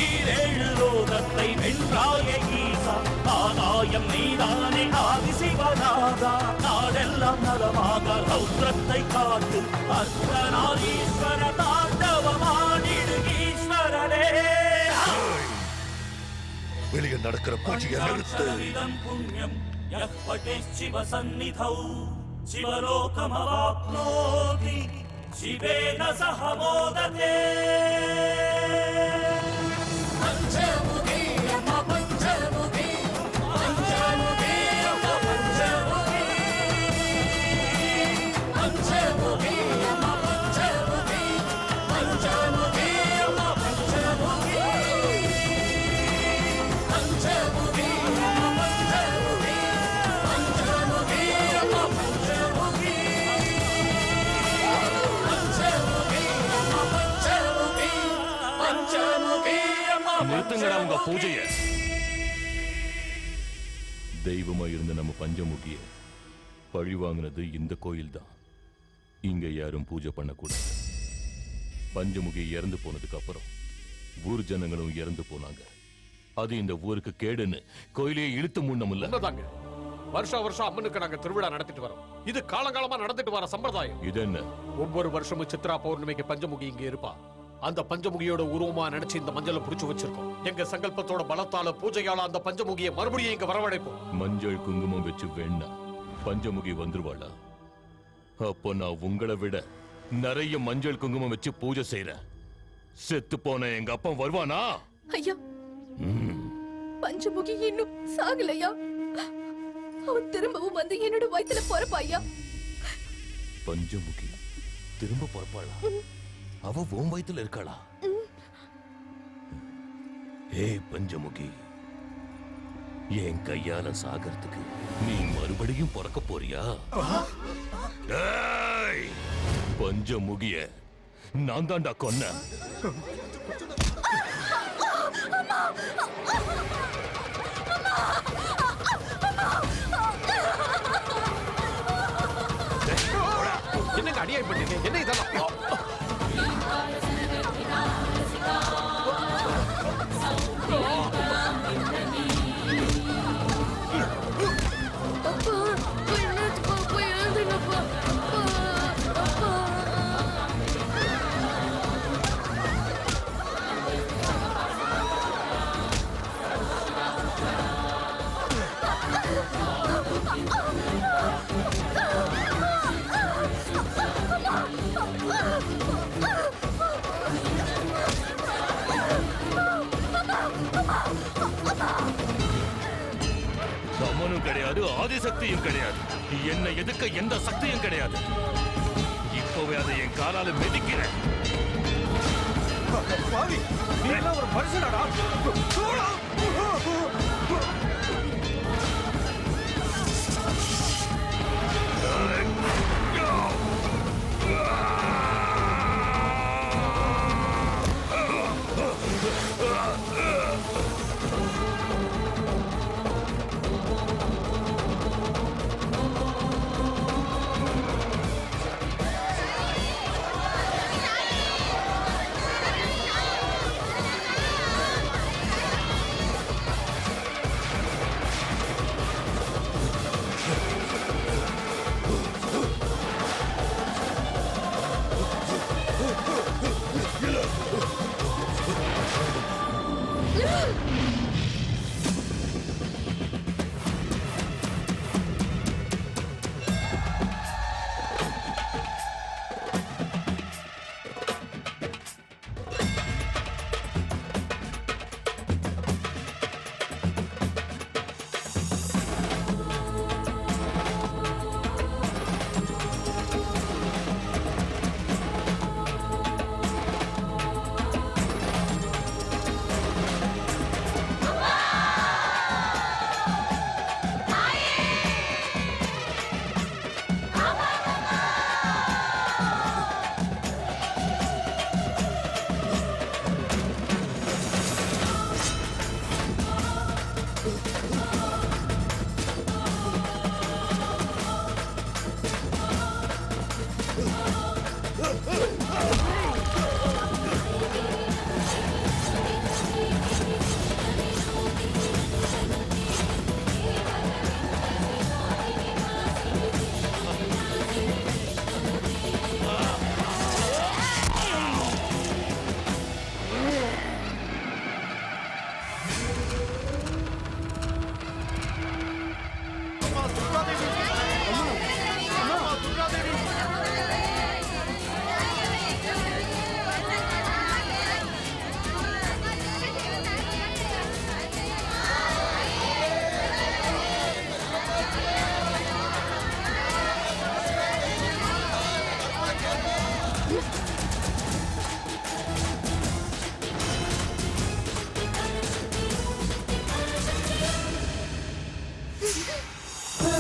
ஈரேழு லோகத்தை வென்றாய ஈசா ஆதாயம் நீதானே ஆதி சிவநாதா நாடெல்லாம் நலமாக ரௌத்ரத்தை காட்டு அர்த்தநாதீஸ்வர தாண்டவமாடிடு ஈஸ்வரனே வெளியே நடக்கிற பூஜையை நிறுத்து. புண்ணியம் யப்படேச்சிவ சந்நிதௌ சிவலோகமவாப்னோதி சிவேன சஹ மோததே பஞ்சமுகி அம்ம பஞ்சமுகி பஞ்சமுகி அம்ம பஞ்சமுகி பஞ்சமுகி அம்ம பஞ்சமுகி பஞ்சமுகி அம்ம பஞ்சமுகி பஞ்சமுகி அம்ம பஞ்சமுகி பஞ்சமுகி அம்ம பஞ்சமுகி நிறுத்துங்கடா உங்க பூஜைய. தெய்வமா இருந்த நம்ம பஞ்சமுகிய பழி வாங்கினது இந்த கோயில் தான். இங்க யாரும் பூஜை பண்ணக்கூடாது. பஞ்சமுகி இறந்து போனதுக்கு அப்புறம் ஊர் ஜனங்களும் இறந்து போனாங்க. அது இந்த ஊருக்கு கேடுன்னு கோயிலையே இழுத்து மூடணும்ல. உண்மைதாங்க. வருஷம் வருஷம் அம்மனுக்கு நாங்க திருவிழா நடத்திட்டு வரோம். இது காலங்காலமா நடந்துட்டு வர சம்பிரதாயம். இது என்ன? ஒவ்வொரு வருஷமும் சித்ரா பௌர்ணமிக்கு பஞ்சமுகி இங்க இருப்பா. அந்த பஞ்சமுகியோட உருவமா நினைச்சு இந்த மஞ்சளை புடிச்சு வச்சிருக்கோம். எங்க சங்கல்பத்தோட பலத்தால பூஜையால அந்த பஞ்சமுகியை மறுபடியும் இங்க வரவழைப்போம். மஞ்சள் குங்குமம் வச்சு வேணா பஞ்சமுகி வந்துருவாளா? அப்போ நான் உங்களை விட நிறைய மஞ்சள் குங்குமம் வச்சு பூஜை செய்யறேன். செத்து போன எங்க அப்பா வருவானா? ஐயா, பஞ்சமுகி இன்னும் சாகலையா? அவன் திரும்பவும் வந்து என்னோட வயித்துல பொறப்பா ஐயா. பஞ்சமுகி திரும்ப பொறப்பாளா? அவ உன் வயித்துல இருக்காளா? ஏய் பஞ்சமுகி, என் கையால சாகறதுக்கு நீ மறுபடியும் பிறக்க போறியா? பஞ்சமுகிய நான் தான்டா கொன்ன. என்னங்க அடியாய் பண்ணீங்க? என்ன இதெல்லாம்? அம்மனும் கிடையாது, ஆதிசக்தியும் கிடையாது. என்னை எதுக்க எந்த சக்தியும் கிடையாது. இப்பவே அதை என் காலால மிதிக்கிறேன். நீ எல்லாம் ஒரு மனுஷனாடா?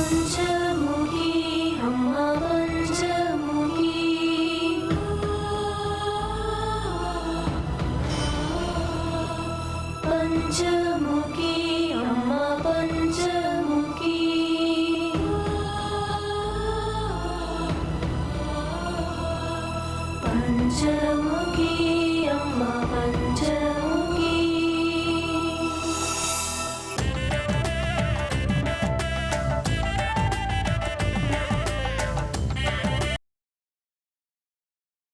பஞ்சமுகி அம்மா பஞ்சமுகி பஞ்ச